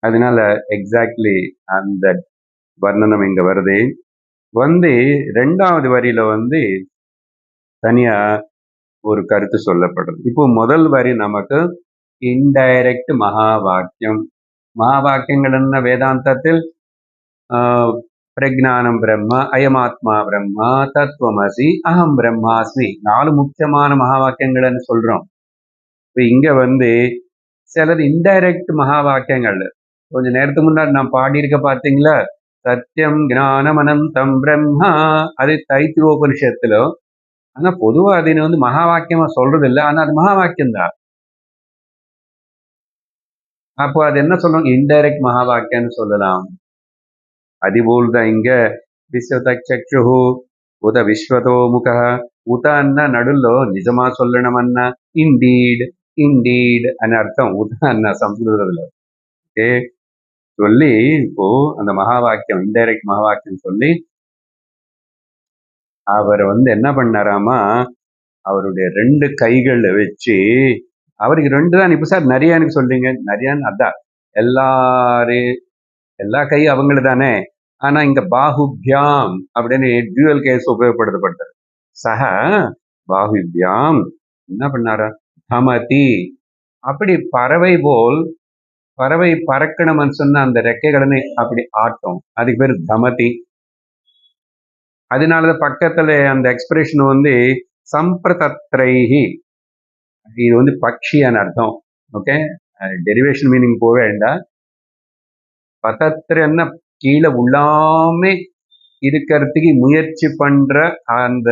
அதனால எக்ஸாக்ட்லி அந்த வர்ணனம் இங்க வருது. ரெண்டாவது வரியில தனியா ஒரு கருத்து சொல்லப்படுறது. இப்போ முதல் வரி நமக்கு இன்டைரக்ட் மகா வாக்கியம். மகா வாக்கியங்கள் என்ன? வேதாந்தத்தில் பிரஜானம் பிரம்மா, அயமாத்மா பிரம்மா, தத்துவமசி, அகம் பிரம்மாஸ்மி, 4 முக்கியமான மகா வாக்கியங்கள்னு சொல்றோம். இப்போ இங்க சிலது இன்டைரக்ட் மகா வாக்கியங்கள். கொஞ்ச நேரத்துக்கு முன்னாடி நான் பாடியிருக்க பார்த்தீங்களா? சத்தியம் ஞானம் அனந்தம் பிரம்மா, அது தைத்திரோபனிஷத்துல. ஆனா பொதுவா அது மகா வாக்கியமா சொல்றது இல்லை. ஆனா அது மகா வாக்கியம் தான். அப்போ அது என்ன சொல்லணும்? இன்டைரக்ட் மகா வாக்கியம்னு சொல்லலாம். அதுபோல்தான் இங்க விஸ்வதச்சு உத விஸ்வதோ முக. உத அண்ணா நடுల్లో நிஜமா சொல்லணுமன்னா இண்டீட், இண்டீட் அன்னு அர்த்தம். உத அண்ணா சம்ஸ்கிருதத்துல. ஓகே சொல்லி இப்போ அந்த மகா வாக்கியம், இன்டைரக்ட் மகா வாக்கியம் சொல்லி அவர் என்ன பண்ணாராமா, அவருடைய 2 கைகள் வச்சு, அவருக்கு 2 தான். இப்ப சார் நிறையான்னு சொல்றீங்க. நிறையான்னு அதான் எல்லா கை அவங்களு தானே. ஆனா இங்க பாகுபியாம் அப்படின்னு டியூவல் கேஸ் உபயோகப்படுத்தப்பட்டது. சக பாகுபியாம் என்ன பண்ணாரா, தமதி, அப்படி பறவை போல் பறவை பறக்கணும்னு சொன்னா அந்த ரெக்கைகளை அப்படி ஆட்டும், அதுக்கு பேர் தமதி. அதனாலதான் பக்கத்துல அந்த எக்ஸ்பிரஷன் வந்து சம்பிரதத்ரைஹி, இது வந்து பக்ஷியான அர்த்தம். ஓகே, டெரிவேஷன் மீனிங் போக வேண்டாம். பதத்திரன்னா கீழே உள்ளாமே இருக்கிறதுக்கு முயற்சி பண்ற அந்த,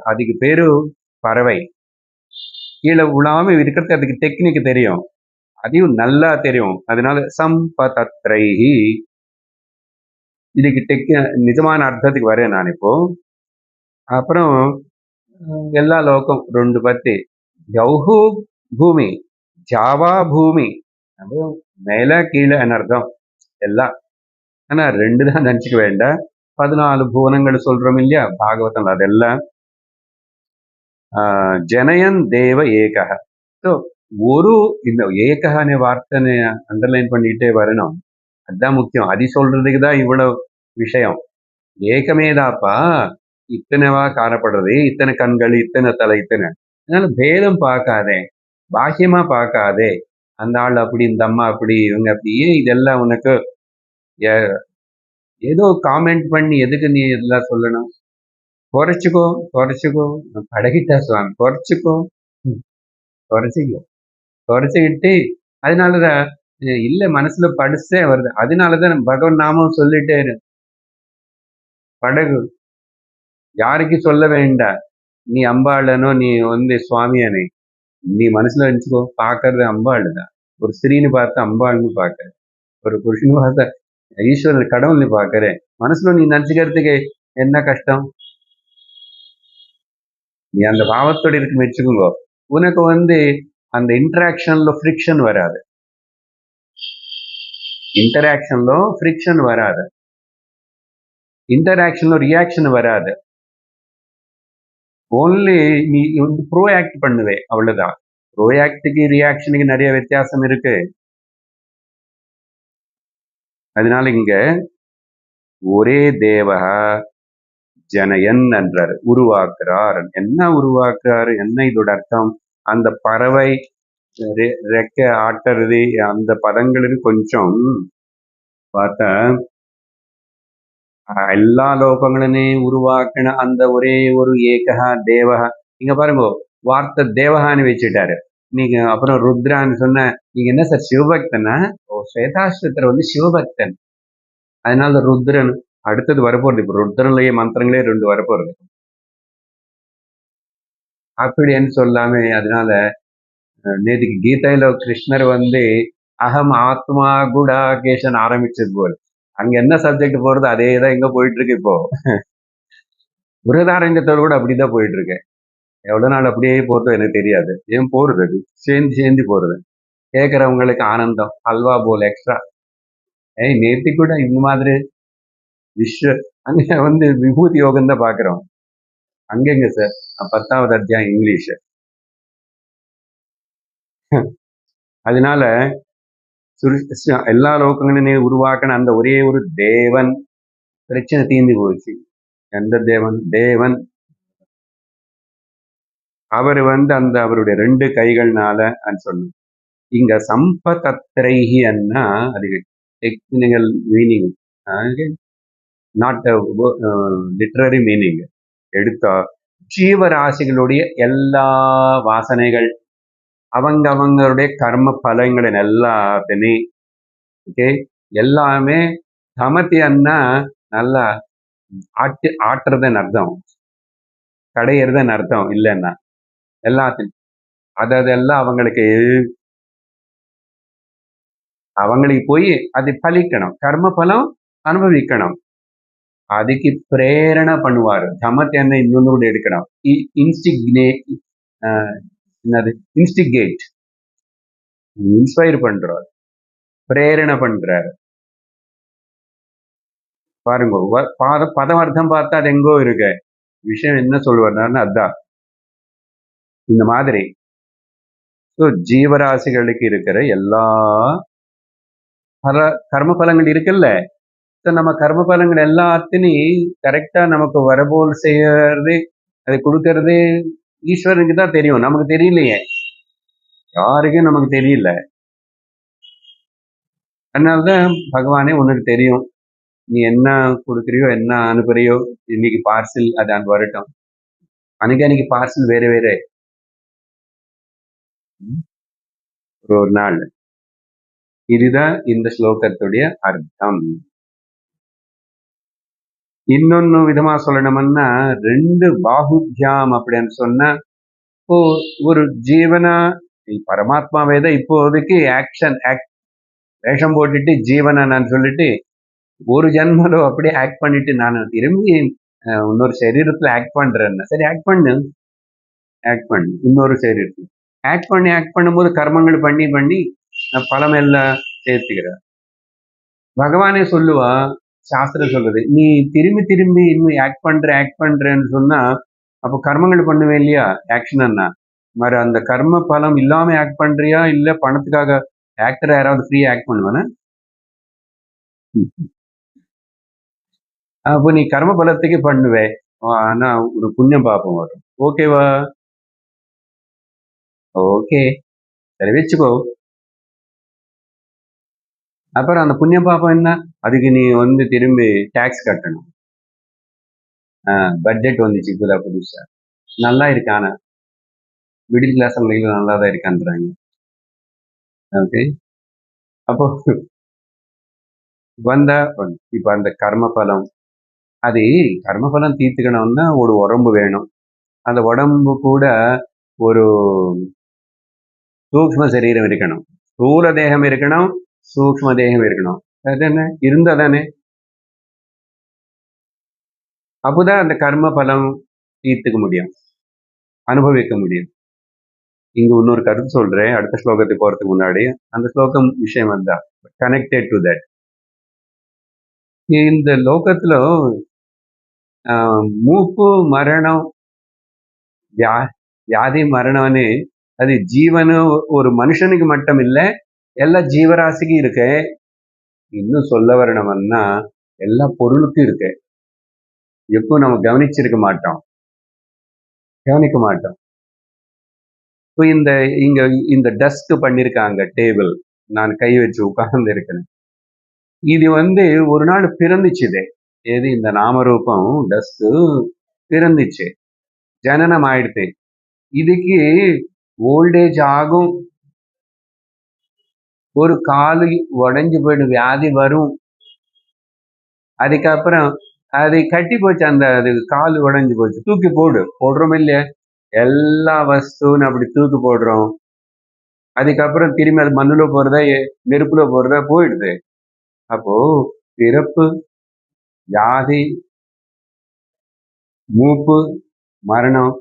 அதுக்கு பேரு பறவை. கீழே விழாம இருக்கிறதுக்கு அதுக்கு டெக்னிக் தெரியும், அதையும் நல்லா தெரியும். அதனால சம்பதத்ரைஹி, இதுக்கு நிஜமான அர்த்தத்துக்கு வரேன் நான் இப்போ. அப்புறம் எல்லா லோகம் ரெண்டு பத்தி, ஜௌஹு பூமி, ஜாவா பூமி, மேல கீழே அர்த்தம் எல்லாம். ஆனா ரெண்டு தான் நினைச்சுக்க வேண்டாம், 14 புவனங்கள் சொல்றோம் இல்லையா பாகவதம், அதெல்லாம் ஜனயன் தேவ ஏகஹ. ஸோ ஒரு இந்த ஏகஹான வார்த்தைன்னு அண்டர்லைன் பண்ணிட்டே வரணும், அதுதான் முக்கியம். அது சொல்றதுக்கு தான் இவ்வளவு விஷயம். ஏகமேதாப்பா, இத்தனைவா காணப்படுறது, இத்தனை கண்கள், இத்தனை தலை, இத்தனை. அதனால பேதம் பார்க்காதே, பாக்கியமா பார்க்காதே, அந்த ஆள் அப்படி, இந்த அம்மா அப்படி, இவங்க அப்படி. ஏன் இதெல்லாம் உனக்கு ஏதோ காமெண்ட் பண்ணி எதுக்கு நீ இதெல்லாம் சொல்லணும்? குறைச்சிக்கோ, குறைச்சிக்கோ, பழகிட்டா சுவாமி, குறைச்சிக்கோ, குறைச்சிக்கோ, குறைச்சிக்கிட்டு. அதனாலதான் இல்ல, மனசுல படுசே வருது. அதனாலதான் பகவான் நாமம் சொல்லிட்டே இரு, படகு. யாருக்கு சொல்ல வேண்டாம், நீ அம்பாளனோ நீ வந்து சுவாமியானே, நீ மனசுல நினைச்சுக்கோ, பாக்குறது அம்பாள் தான். ஒரு ஸ்திரீன்னு பார்த்து அம்பாள்னு பாக்குற, ஒரு புருஷனு பார்த்தா ஈஸ்வரன் கடவுள்னு பாக்குறேன். மனசுல நீ நினைச்சுக்கிறதுக்கு என்ன கஷ்டம்? நீ அந்த பாவத்தோட இருக்கு வச்சுக்கோங்க, உனக்கு வந்து அந்த இன்டராக்ஷன்ல ஃப்ரிக்ஷன் வராது, இன்டராக்ஷன்ல ஃப்ரிக்ஷன் வராது, இன்டராக்ஷன்ல ரியாக்ஷன் வராது. ஓன்லி நீ வந்து ப்ரோஆக்ட் பண்ணுவே, அவ்வளவுதான். ப்ரோஆக்டுக்கு ரியாக்ஷனுக்கு நிறைய வித்தியாசம் இருக்கு. அதனால இங்க ஒரே தேவக ஜனயன் என்றார், உருவாக்குறார். என்ன உருவாக்குறாரு, என்ன இதோட அர்த்தம்? அந்த பறவை ரெக்க ஆட்டுறது, அந்த பதங்களுக்கு கொஞ்சம் பார்த்தா, எல்லா லோகங்களையும் உருவாக்கின அந்த ஒரே ஒரு ஏகஹா தேவஹா. நீங்க பாருங்க, வார்த்தை தேவஹான்னு வச்சுட்டாரு. நீங்க அப்புறம் ருத்ரான்னு சொன்ன, நீங்க என்ன சார் சிவபக்தனா? ஓ, ஸ்வேதாஸ்வத்தர் வந்து சிவபக்தன், அதனால ருத்ரன். அடுத்தது வரப்போறது, இப்ப ருத்ரன்லயே மந்திரங்களே 2 வரப்போறது அப்படின்னு சொல்லாம. அதனால நேற்றுக்கு கீதையில கிருஷ்ணர் வந்து அகம் ஆத்மா குடாகேஷன் ஆரம்பிச்சது போல், அங்க என்ன சப்ஜெக்ட் போறது அதே தான் இங்க போயிட்டு இருக்கு. இப்போ விரதாரண்யத்தோடு கூட அப்படிதான் போயிட்டு இருக்கு. எவ்வளவு நாள் அப்படியே போறது எனக்கு தெரியாது. ஏன் போறது, அது சேர்ந்து சேர்ந்து போறது, கேட்கறவங்களுக்கு ஆனந்தம், அல்வா போல் எக்ஸ்ட்ரா. நேற்று கூட இந்த மாதிரி விஸ்வ, அங்க வந்து விபூதி யோகம் தான் பாக்குறோம். அங்கெங்க சார் 10வது அத்தியாயம் இங்கிலீஷ். அதனால எல்லா லோகங்களையும் உருவாக்கின அந்த ஒரே ஒரு தேவன், பிரச்சனை தீர்ந்து போச்சு. எந்த தேவன்? தேவன். அவர் வந்து அந்த அவருடைய 2 கைகள்னால சொல்லணும். இங்க சம்பதத்ரைஹி அன்னா, அதுக்கு technical meaning, not literary meaning எடுத்தா, ஜீவராசிகளுடைய எல்லா வாசனைகள், அவங்களுடைய கர்ம பலங்களின் எல்லாத்தையும், ஓகே, எல்லாமே சமத்தியன்னா நல்லா ஆட்டுறதுன்னு அர்த்தம், கடையிறதுன்னு அர்த்தம் இல்லைன்னா. எல்லாத்தையும் அதெல்லாம் அவங்களுக்கு போய் அது பலிக்கணும், கர்ம பலம் அனுபவிக்கணும். அதுக்கு பிரேரணை பண்ணுவாரு. சமத்தியன்னா இன்னொன்னு கூட எடுக்கணும், என்னது, இன்ஸ்டிகேட், இன்ஸ்பயர் பண்றாரு, பிரேரணை பண்றாரு. பாருங்க, பதம் பார்த்தா அது எங்கோ இருக்கு, விஷயம் என்ன சொல்லுவாருன்னா அதான் இந்த மாதிரி. ஜீவராசிகளுக்கு இருக்கிற எல்லா கர்ம பலங்கள் இருக்குல்ல, நம்ம கர்ம பலங்கள் எல்லாத்தையும் கரெக்டா நமக்கு வரபோல் செய்யறது, அதை கொடுக்கறது ஈஸ்வரனுக்கு தான் தெரியும், நமக்கு தெரியலையே, யாருக்கும் நமக்கு தெரியல. அதனாலதான் பகவானே உனக்கு தெரியும், நீ என்ன கொடுக்குறியோ என்ன அனுப்புறியோ, இன்னைக்கு பார்சல் அது அங்க வரட்டும். அன்னைக்கு பார்சல் வேற வேற ஒரு நாள். இதுதான் இந்த ஸ்லோகத்துடைய அர்த்தம். இன்னொன்னு விதமா சொல்லணும்னா, 2 பாகுபியாம் அப்படின்னு சொன்னா, இப்போ ஒரு ஜீவனா பரமாத்மாவே தான் இப்போதைக்கு வேஷம் போட்டுட்டு ஜீவனை நான் சொல்லிட்டு ஒரு ஜென்மலோ அப்படியே ஆக்ட் பண்ணிட்டு நான் திரும்பி இன்னொரு சரீரத்துல ஆக்ட் பண்றேன்னா சரி ஆக்ட் பண்ணு இன்னொரு சரீரத்துல ஆக்ட் பண்ணும்போது கர்மங்கள் பண்ணி பண்ணி பலம் எல்லாம் சேர்த்துக்கிறார். பகவானே சொல்லுவா, சாஸ்திரம் சொல்றது, நீ திரும்பி திரும்பி இன்னும் ஆக்ட் பண்றேன்னு சொன்னா அப்போ கர்மங்கள் பண்ணுவேன் இல்லையா, ஆக்ஷன்னா மாதிரி அந்த கர்ம பலம் இல்லாம ஆக்ட் பண்றியா இல்ல பணத்துக்காக ஆக்டர் யாராவது ஃப்ரீயா ஆக்ட் பண்ணுவானா? அப்போ நீ கர்ம பலத்துக்கு பண்ணுவே, ஆனா ஒரு புண்ணியம் பாப்பம் வரும். ஓகேவா? ஓகே, சரி வச்சுக்கோ. அப்புறம் அந்த புண்ணிய பாப்பம் என்ன, அதுக்கு நீ திரும்பி டாக்ஸ் கட்டணும். பட்ஜெட் வந்துச்சு இப்போதான் புதுசா, நல்லா இருக்கு. ஆனா மிடில் கிளாஸ் அவங்களுக்கு நல்லா தான் இருக்கான்றாங்க. ஓகே, அப்போ வந்தா இப்ப அந்த கர்ம பலம், அது கர்ம பலம் தீர்த்துக்கணும்னா ஒரு உடம்பு வேணும். அந்த உடம்பு கூட ஒரு சூக்ம சரீரம் இருக்கணும், ஸ்தூல தேகம் இருக்கணும், சூக்ம தேகம் இருக்கணும். அது என்ன இருந்தா தானே அப்போதான் அந்த கர்ம பலம் தீர்த்துக்க முடியும், அனுபவிக்க முடியும். இங்க இன்னொரு கருத்து சொல்றேன் அடுத்த ஸ்லோகத்துக்கு போறதுக்கு முன்னாடி. அந்த ஸ்லோகம் விஷயம் வந்தா கனெக்டட் டு தட். இந்த லோகத்துல மூப்பு மரணம் வியாதி மரணம்னு அது ஜீவனு ஒரு மனுஷனுக்கு மட்டும் இல்லை, எல்லா ஜீவராசிக்கு இருக்கு. இன்னும் சொல்ல வரணும்னா எல்லா பொருளுக்கும் இருக்கு. எப்போ நம்ம கவனிக்க மாட்டோம். இப்போ இங்க இந்த டஸ்க் பண்ணிருக்காங்க டேபிள், நான் கை வச்சு உட்கார்ந்து இருக்கேன். இது ஒரு நாள் பிறந்துச்சுது. ஏது இந்த நாமரூபம் டஸ்க் பிறந்துச்சு, ஜனனம் ஆயிடுத்து. இதுக்கு ஓல்டேஜ் ஆகும், ஒரு காலு உடைஞ்சு போயிடும், வியாதி வரும். அதுக்கப்புறம் அது கட்டி போச்சு, அது கால் உடைஞ்சு போச்சு, தூக்கி போடுறோம் இல்லையா, எல்லா வஸ்துன்னு அப்படி தூக்கி போடுறோம். அதுக்கப்புறம் திரும்பி அது மண்ணுல போறதா நெருப்புல போறதா போயிடுது. அப்போ பிறப்பு, வியாதி, மூப்பு, மரணம்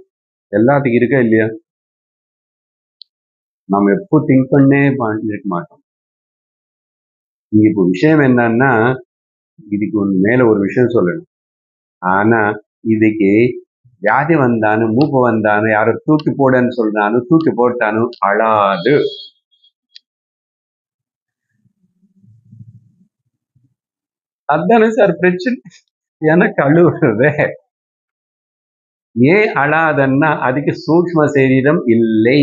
எல்லாத்துக்கும் இருக்கா இல்லையா? நம்ம எப்போ திங்க் பண்ணே இருக்க மாட்டோம். இப்போ விஷயம் என்னன்னா, இதுக்கு மேல ஒரு விஷயம் சொல்லணும். ஆனா இதுக்கு வியாதி வந்தானு மூப்பு வந்தானு யாரோ தூக்கி போடன்னு சொல்றானு தூக்கி போட்டானு அழாது. அதானே சார் பிரச்சனை, எனக்கு அழுவுறதே. ஏன் அழாதன்னா அதுக்கு சூக்ம சரீரம் இல்லை,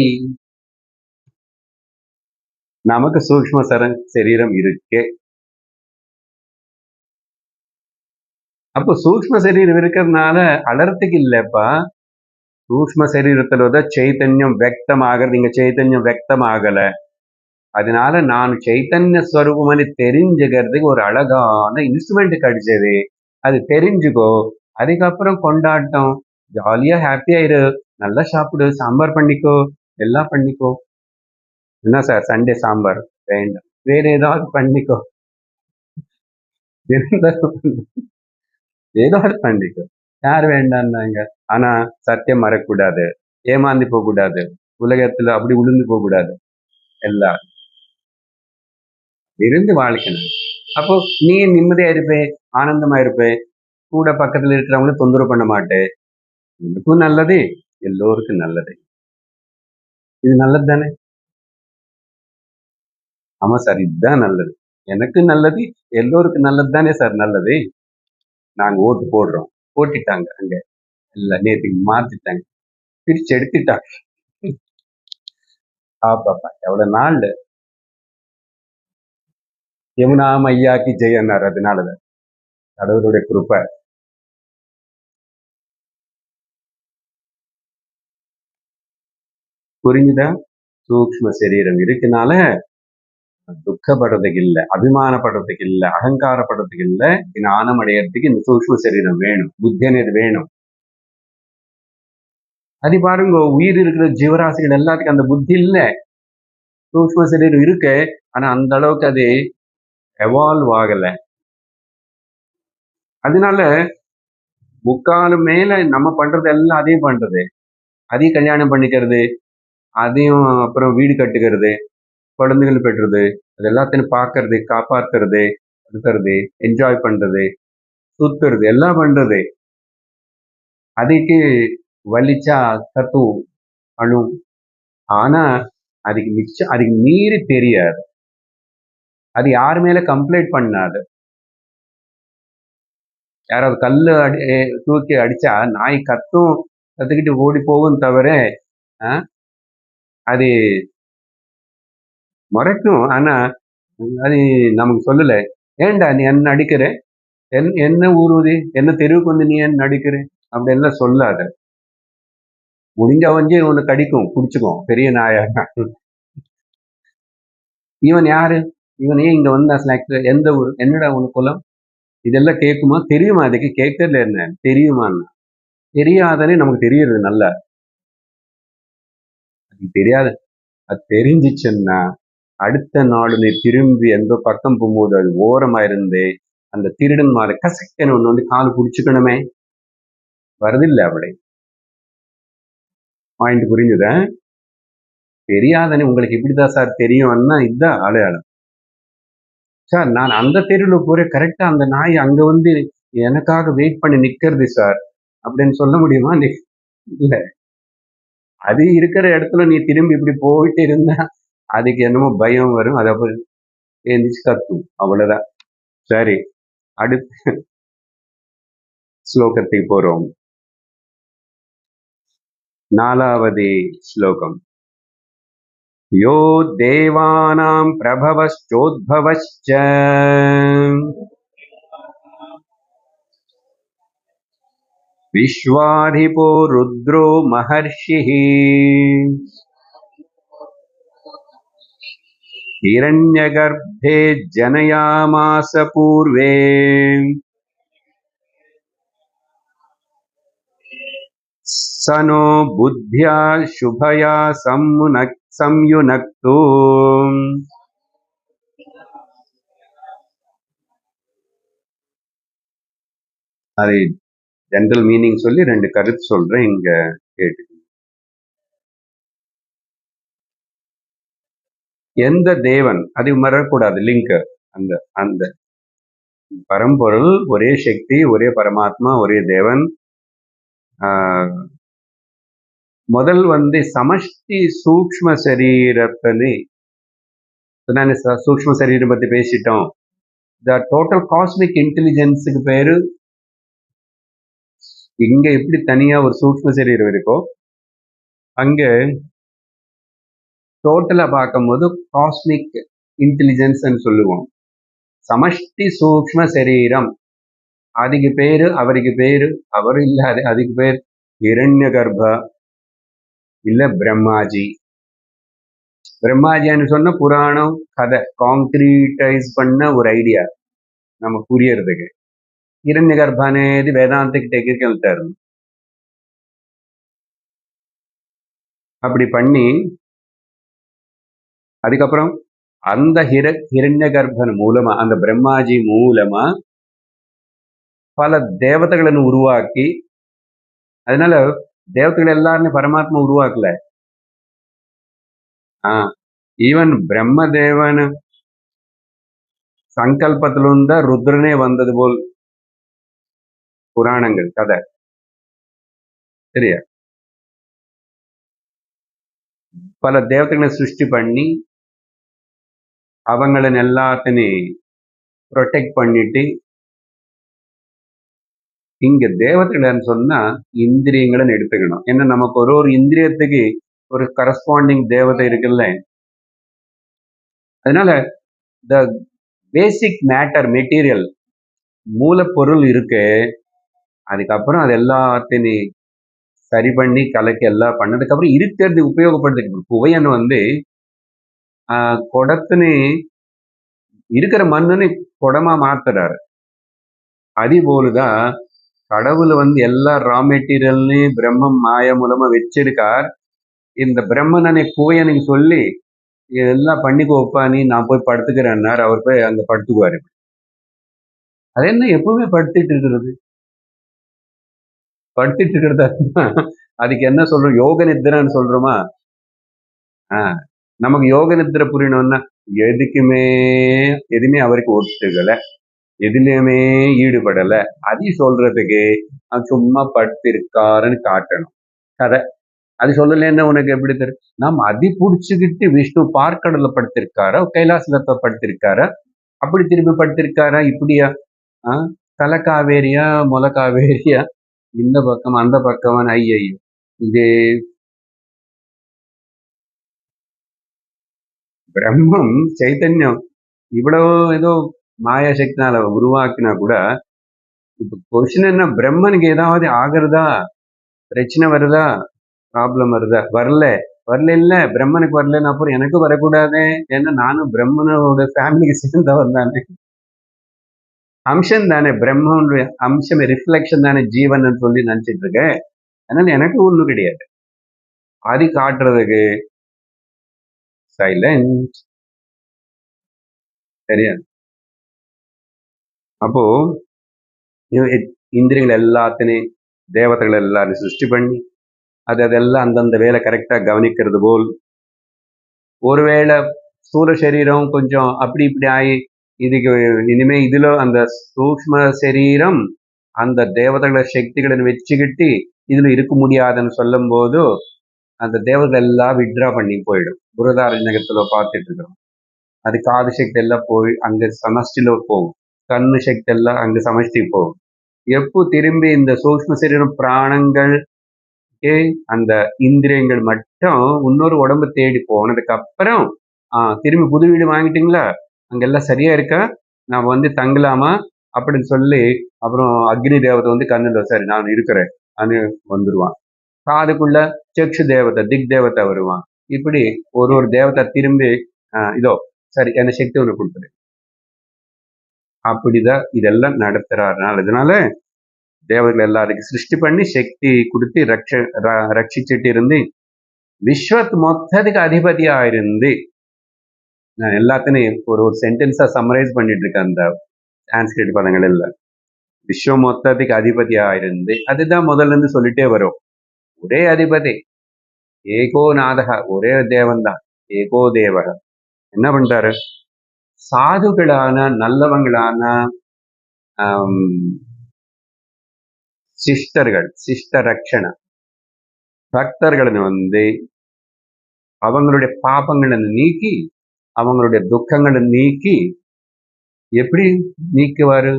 நமக்கு சூக்ம சரீரம் இருக்கு. அப்போ சூக்ம சரீரம் இருக்கிறதுனால அலறத்துக்கு இல்லப்பா. சூக்ம சரீரத்துலதான் சைத்தன்யம் வெக்தம் ஆகிறது, இங்க சைத்தன்யம் வெக்தம் ஆகல. அதனால நான் சைத்தன்ய ஸ்வரூபம்னு தெரிஞ்சுக்கிறதுக்கு ஒரு அழகான இன்ஸ்ட்ருமெண்ட் கிடைச்சது, அது தெரிஞ்சுக்கோ. அதுக்கப்புறம் கொண்டாட்டம், ஜாலியா ஹாப்பியா இரு, நல்லா சாப்பிடு, சாம்பார் பண்ணிக்கோ, எல்லாம் பண்ணிக்கோ. என்ன சார் சண்டே சாம்பார் வேண்டாம், வேற ஏதாவது பண்ணிக்கோ, ஏதாவது பண்ணிக்கோ, யார் வேண்டாம்னாங்க. ஆனா சத்தியம் மறக்கூடாது, ஏமாந்து போக கூடாது, உலகத்துல அப்படி உளுந்து போக கூடாது, எல்லாம் இருந்து வாழ்க்கணும். அப்போ நீ நிம்மதியா இருப்பே, ஆனந்தமா இருப்பே, கூட பக்கத்துல இருக்கிறவங்களும் தொந்தரவு பண்ண மாட்டேன். எனக்கும் நல்லது, எல்லோருக்கும் நல்லது. இது நல்லது தானே? ஆமா சார், இதுதான் நல்லது, எனக்கு நல்லது, எல்லோருக்கும் நல்லது தானே சார் நல்லது. நாங்க ஓட்டு போடுறோம், போட்டிட்டாங்க அங்க, இல்ல நேற்றுக்கு மாத்திட்டாங்க, பிரிச்சு எடுத்துட்டாங்க. ஆப்பாப்பா எவ்வளவு நாள் யமுனா மையாக்கி ஜெயன்னார். அதனாலதான் கடவுளுடைய கிருப்பை. புரிஞ்சுதா? சூக்ஷ்ம சரீரம் இருக்கனால துக்கப்படுறதுக்கு இல்லை, அபிமானப்படுறதுக்கு இல்லை, அகங்காரப்படுறதுக்கு இல்லை. ஞானம் அடையறதுக்கு இந்த சூக்ஷ்ம சரீரம் வேணும், புத்தி అనేది வேணும். அது பாருங்க, உயிர் இருக்கிற ஜீவராசிகள் எல்லாத்துக்கும் அந்த புத்தி இல்லை. சூக்ஷ்ம சரீரம் இருக்கு, ஆனா அந்த அளவுக்கு அது எவால்வ் ஆகலை. அதனால முக்காலும் மேல நம்ம பண்றது எல்லாம் அதையும் பண்றது, அதையும் கல்யாணம் பண்ணிக்கிறது, அதையும் அப்புறம் வீடு கட்டுக்கிறது, குழந்தைகள் பெற்றது, அது எல்லாத்தையும் பார்க்கறது, காப்பாத்துறது, இருக்கிறது, என்ஜாய் பண்றது, சுத்துறது, எல்லாம் பண்றது. அதுக்கு வலிச்சா கத்தும் அணு. ஆனா அதுக்கு மீறி தெரியாது. அது யார் மேல கம்ப்ளைண்ட் பண்ணாது. யாராவது கல்லு தூக்கி அடிச்சா நாய் கத்துக்கிட்டு ஓடி போகும் தவிர அது முறைக்கும். ஆனா அது நமக்கு சொல்லல, ஏன்டா நீ என்ன அடிக்கிற, என்ன ஊருது, என்ன தெருவுக்கு வந்து நீ என்ன அடிக்கிற அப்படின்லாம் சொல்லாத. முடிஞ்ச வந்து ஒண்ணு கடிக்கும், குடிச்சுக்கும், பெரிய நாயா. இவன் யாரு, இவன் ஏன் இங்க வந்தா, எந்த ஊர், என்னடா உனக்கு குலம், இதெல்லாம் கேட்குமா? தெரியுமா? அதுக்கு கேட்கறதுல என்ன தெரியுமான்னு. தெரியாதனே நமக்கு தெரியுது நல்லா. அது தெரியாது. அது தெரிஞ்சிச்சுன்னா அடுத்த நாள் நீ திரும்பி எந்த பக்கம் போகும்போது அது ஓரமா இருந்து அந்த திருடன் மாற கசக்கன்னு ஒண்ணு வந்து கால் பிடிச்சுக்கணுமே, வருதில்லை அவளை. பாயிண்ட் புரிஞ்சுத? தெரியாதனே உங்களுக்கு இப்படிதான் சார் தெரியும்னா இதுதான் அடையாளம். சார் நான் அந்த தெருவில் போற கரெக்டா அந்த நாய் அங்க வந்து எனக்காக வெயிட் பண்ணி நிக்கிறது சார் அப்படின்னு சொல்ல முடியுமா? இல்ல. அது இருக்கிற இடத்துல நீ திரும்பி இப்படி போயிட்டு இருந்தா அதுக்கு என்னமோ பயம் வரும், அதை எழுந்திரிச்சு கத்தும், அவ்வளவுதான். சரி, அடுத்த ஸ்லோகத்துக்கு போறோம். 4வது ஸ்லோகம். யோ தேவானாம் பிரபவச்சோத்பவச்ச விஸ்வாதிபோ ருத்ரோ மஹர்ஷிः हिरण्यगर्भे जनयामास पूर्वे स नो बुद्ध्या शुभया संयुनक्तो அது ஜெனரல் மீனிங் சொல்லி 2 கருத்து சொல்றேன், இங்க கேட்டு. எந்த தேவன், அது மறக்கூடாது லிங்க். அந்த அந்த பரம்பொருள், ஒரே சக்தி, ஒரே பரமாத்மா, ஒரே தேவன். முதல் வந்து சமஷ்டி சூக்ஷ்ம சரீரத்தை சூக்ஷ்ம சரீரம் பத்தி பேசிட்டோம். த டோட்டல் காஸ்மிக் இன்டெலிஜென்ஸுக்கு பேரு. இங்க எப்படி தனியா ஒரு சூக்ஷ்ம சரீரம் இருக்கோ, அங்க டோட்டலா பார்க்கும்போது காஸ்மிக் இன்டெலிஜென்ஸ் சொல்லுவோம். சமஷ்டி சூக்ஷ்ம சரீரம், அதுக்கு பேரு, அவருக்கு பேரு, அவரு இல்லாத அதுக்கு பேர் ஹிரண்ய கர்ப்ப இல்ல பிரம்மாஜி. பிரம்மாஜின்னு சொன்ன புராணம் கதை காங்கிரீட்டைஸ் பண்ண ஒரு ஐடியா நம்ம புரியறதுக்கு. ஹிரண்ய கர்ப்ப అనేది வேதாந்திக் டெக்னிக்கல் டர்ம். அப்படி பண்ணி அதுக்கப்புறம் அந்த ஹிரண்ய கர்ப்பன் மூலமா, அந்த பிரம்மாஜி மூலமா பல தேவதைகளை உருவாக்கி, அதனால தேவதைகள் எல்லாருமே பரமாத்மா உருவாக்கல. ஈவன் பிரம்மதேவன் சங்கல்பத்திலிருந்த ருத்ரனே வந்தது போல் புராணங்கள் கதை. சரியா? பல தேவதைகளை சிருஷ்டி பண்ணி அவங்கள எல்லாத்தையும் ப்ரொடெக்ட் பண்ணிட்டு, இங்க தேவதைகள்னு சொன்னா இந்திரியங்களை எடுத்துக்கணும். ஏன்னா நமக்கு ஒரு இந்திரியத்துக்கு ஒரு கரஸ்பாண்டிங் தேவதை இருக்குல்ல. அதனால த பேசிக் மேட்டர் மெட்டீரியல் மூலப்பொருள் இருக்கு. அதுக்கப்புறம் அது எல்லாத்தையும் சரி பண்ணி கலக்கி எல்லாம் பண்ணதுக்கப்புறம் இருக்கிறது உபயோகப்படுத்திக்கணும். புவையன் வந்து குடத்துன்னு இருக்கிற மண்ணுன்னு குடமா மாத்துறாரு. அதே போலதான் கடவுள் வந்து எல்லா ரா மெட்டீரியல்னு பிரம்மம் மாய மூலமா வச்சிருக்கார். இந்த பிரம்மனனை குவையனுக்கு சொல்லி இதெல்லாம் பண்ணிக்கோப்பா நீ, நான் போய் படுத்துக்கிறேன்னார். அவர் போய் அங்க படுத்துக்குவாரு. அது என்ன எப்பவுமே படுத்துட்டு இருக்கிறது? படுத்துட்டு இருக்கிறதா அதுக்கு என்ன சொல்றோம்? யோக நித்திரன்னு சொல்றோமா? நமக்கு யோக நித்திரை புரியணும்னா எதுவுமே அவருக்கு ஒத்துக்கல, எதுலயுமே ஈடுபடல. அதையும் சொல்றதுக்கு சும்மா படுத்திருக்காருன்னு காட்டணும் கதை. அது சொல்லலன்னா உனக்கு எப்படி தெரியும்? நாம் அதி புடிச்சுக்கிட்டு விஷ்ணு பார்க்கடல படுத்திருக்காரா, கைலாசலத்தை படுத்திருக்காரா, அப்படி திரும்பி படுத்திருக்காரா, இப்படியா, தலை காவேரியா முல காவேரியா, இந்த பக்கம் அந்த பக்கம், ஐயோ இதே பிரம்மம் சைத்தன்யம் இவ்வளவு ஏதோ மாயாசக்தினால உருவாக்கினா கூட, இப்ப கொஸ்டின் என்ன, பிரம்மனுக்கு ஏதாவது ஆகிறதா, பிரச்சனை வருதா, ப்ராப்ளம் வருதா? வரல இல்ல, பிரம்மனுக்கு வரலன்னு அப்புறம் எனக்கு வரக்கூடாது. ஏன்னா நானும் பிரம்மனோட ஃபேமிலிக்கு சேர்ந்தவன் தானே, அம்சம் தானே, பிரம்மனுடைய அம்சம் ரிஃப்ளெக்ஷன் தானே ஜீவன் சொல்லி நினைச்சிட்டு இருக்கேன். அதனால எனக்கு ஒண்ணும் கிடையாது. அது காட்டுறதுக்கு சைலண்ட். சரியா? அப்போ இந்திரியங்கள் எல்லாத்தையும் தேவதைகள் எல்லாரும் சிருஷ்டி பண்ணி அதெல்லாம் அந்தந்த வேலை கரெக்டா கவனிக்கிறது போல், ஒருவேளை ஸ்தூல சரீரம் கொஞ்சம் அப்படி இப்படி ஆகி இதுக்கு இனிமே இதுல அந்த சூக்ம சரீரம் அந்த தேவதைகள சக்திகளை வச்சுக்கிட்டு இதுல இருக்க முடியாதுன்னு சொல்லும் போது அந்த தேவதைகள் எல்லாம் வித்ரா பண்ணி போயிடும். புரதாரண்யத்துல பார்த்துட்டு இருக்கிறோம். அது காது சக்தி எல்லாம் போய் அங்க சமஷ்டில போகும், கண்ணு சக்தி எல்லாம் அங்க சமஷ்டி போகும். எப்போ திரும்பி இந்த சூக்ம சரீரம் பிராணங்கள் அந்த இந்திரியங்கள் மட்டும் இன்னொரு உடம்பு தேடி போனதுக்கு அப்புறம் திரும்பி புது வீடு வாங்கிட்டீங்களா, அங்கெல்லாம் சரியா இருக்கா, நான் வந்து தங்கலாமா அப்படின்னு சொல்லி அப்புறம் அக்னி தேவதை வந்து கண்ணுல சரி நான் இருக்கிறேன் அது வந்துருவான். காதுக்குள்ள சக்ஷு தேவதை திக் தேவதை வருவான். இப்படி ஒரு தேவதை திரும்பி இதோ சரி என்ன சக்தி ஒன்று கொடுத்துரு. அப்படிதான் இதெல்லாம் நடத்துறாருனால இதனால தேவர்கள் எல்லாருக்கும் சிருஷ்டி பண்ணி சக்தி கொடுத்து ரட்சிச்சுட்டு இருந்து விஸ்வத் மொத்தத்துக்கு அதிபதியா இருந்து, நான் எல்லாத்தையும் ஒரு சென்டென்ஸா சம்மரைஸ் பண்ணிட்டு இருக்கேன் அந்த சான்ஸ்கிரிட் பதங்கள் எல்லாம். விஸ்வ மொத்தத்துக்கு அதிபதியா இருந்து, அதுதான் முதல்ல இருந்து சொல்லிட்டே வரும். ஒரே அதிபதி, ஏகோ நாதக, ஒரே தேவன் தான், ஏகோ தேவக. என்ன பண்றாரு? சாதுகளான நல்லவங்களான சிஸ்டர்கள், சிஸ்ட ரட்சண பக்தர்களை வந்து அவங்களுடைய பாபங்களை நீக்கி அவங்களுடைய துக்கங்களை நீக்கி, எப்படி நீக்குவாரு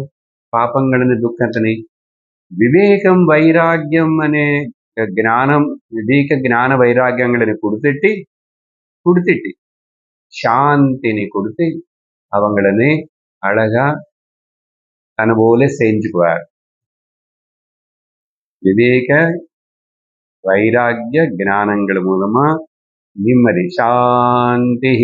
பாபங்களை துக்கத்தினை? விவேகம் வைராக்கியம் அనే జ్ఞాனம், వివేక జ్ఞాన వైరాగ్యங்களை கொடுத்துட்டு சாந்தினி கொடுத்து அவங்களே அழகா தன போல செஞ்சுக்குவார். விவேக வைராக்கிய ஞானங்கள் மூலமா நிம்மதி சாந்தி.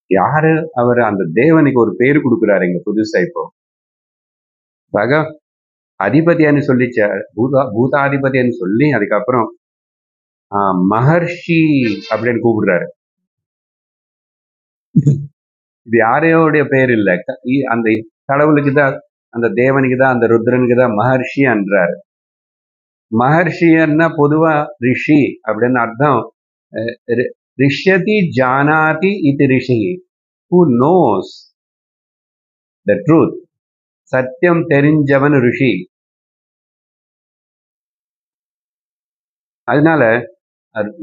யாரு அவர்? அந்த தேவனுக்கு ஒரு பேரு கொடுக்குறாரு இங்க புதுசா. இப்போ அதிபதியான்னு சொல்லிச்ச, பூதாதிபதியான்னு சொல்லி அதுக்கப்புறம் மகர்ஷி அப்படின்னு கூப்பிடுறாரு. இது யாரையோடைய பேர் இல்லை, அந்த கடவுளுக்கு தான், அந்த தேவனுக்கு தான், அந்த ருத்ரனுக்கு தான் மகர்ஷி என்றாரு. மகர்ஷின்னா பொதுவா ரிஷி அப்படின்னு அர்த்தம். ரிஷ்யதி ஜானாதி இது ரிஷி, who knows the truth. சத்தியம் தெரிஞ்சவன் ரிஷி. அதனால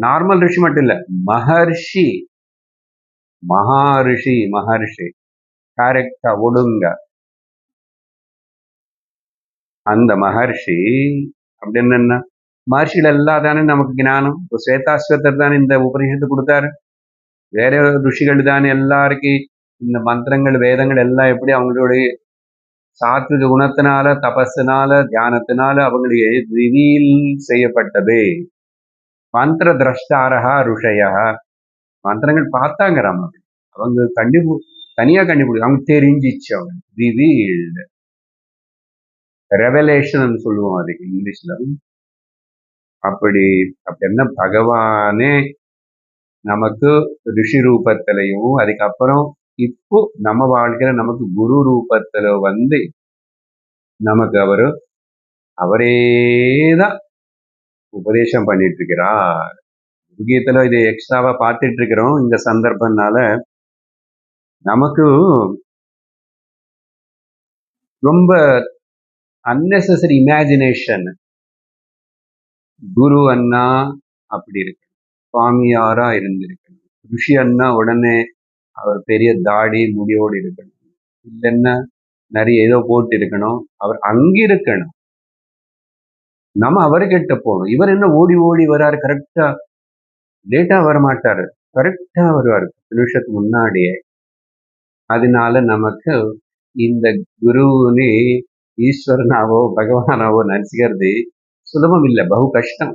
நார்மல் ரிஷி மட்டும் இல்ல, மகர்ஷி, மகாரிஷி, மகர்ஷி கரெக்டா ஒடுங்க. அந்த மகர்ஷி அப்படின்னு என்ன? மகர்ஷிகள் எல்லாம் தானே நமக்கு ஞானம். இப்போ ஸ்வேதாஸ்வத்தர் தானே இந்த உபநிஷத்து கொடுத்தாரு. வேற ருஷிகள் தானே எல்லாருக்கும் இந்த மந்திரங்கள் வேதங்கள் எல்லாம் எப்படி அவங்களுடைய சாத்விக குணத்தினால தபஸினால தியானத்தினால அவங்களுடைய ரிவீல் செய்யப்பட்டது. மந்திர திரஷ்டாரா ருஷயா, மந்திரங்கள் பார்த்தாங்க ராம, அவங்க தனியா கண்டுபிடி, அவங்க தெரிஞ்சிச்சு, அவங்க ரிவீல்டு ரெவலேஷன் சொல்லுவோம் அதுக்கு இங்கிலீஷ்ல. அப்படி என்ன பகவானே நமக்கு ரிஷி ரூபத்திலையும் அதுக்கப்புறம் இப்போ நம்ம வாழ்க்கையில நமக்கு குரு ரூபத்துல வந்து நமக்கு அவரேதான் உபதேசம் பண்ணிட்டு இருக்கிறார். கீதையில இது எக்ஸ்ட்ராவா பார்த்துட்டு இருக்கிறோம். இந்த சந்தர்ப்பம்னால நமக்கு ரொம்ப அன்னெசரி இமேஜினேஷன். குரு அண்ணா அப்படி இருக்கு, சுவாமியாரா இருந்திருக்கணும், ரிஷி அண்ணா உடனே அவர் பெரிய தாடி முடியோடு இருக்கணும், இல்லைன்னா நிறைய ஏதோ போட்டு இருக்கணும், அவர் அங்கிருக்கணும். நம்ம அவர்கிட்ட போகணும். இவர் என்ன ஓடி ஓடி வராரு, கரெக்டா லேட்டா வர மாட்டாரு, கரெக்டா வருவாரு நிமிஷத்துக்கு முன்னாடியே. அதனால நமக்கு இந்த குருவுனே ஈஸ்வரனாவோ பகவானாவோ நினைச்சுக்கிறது சுலபம் இல்லை, பகு கஷ்டம்.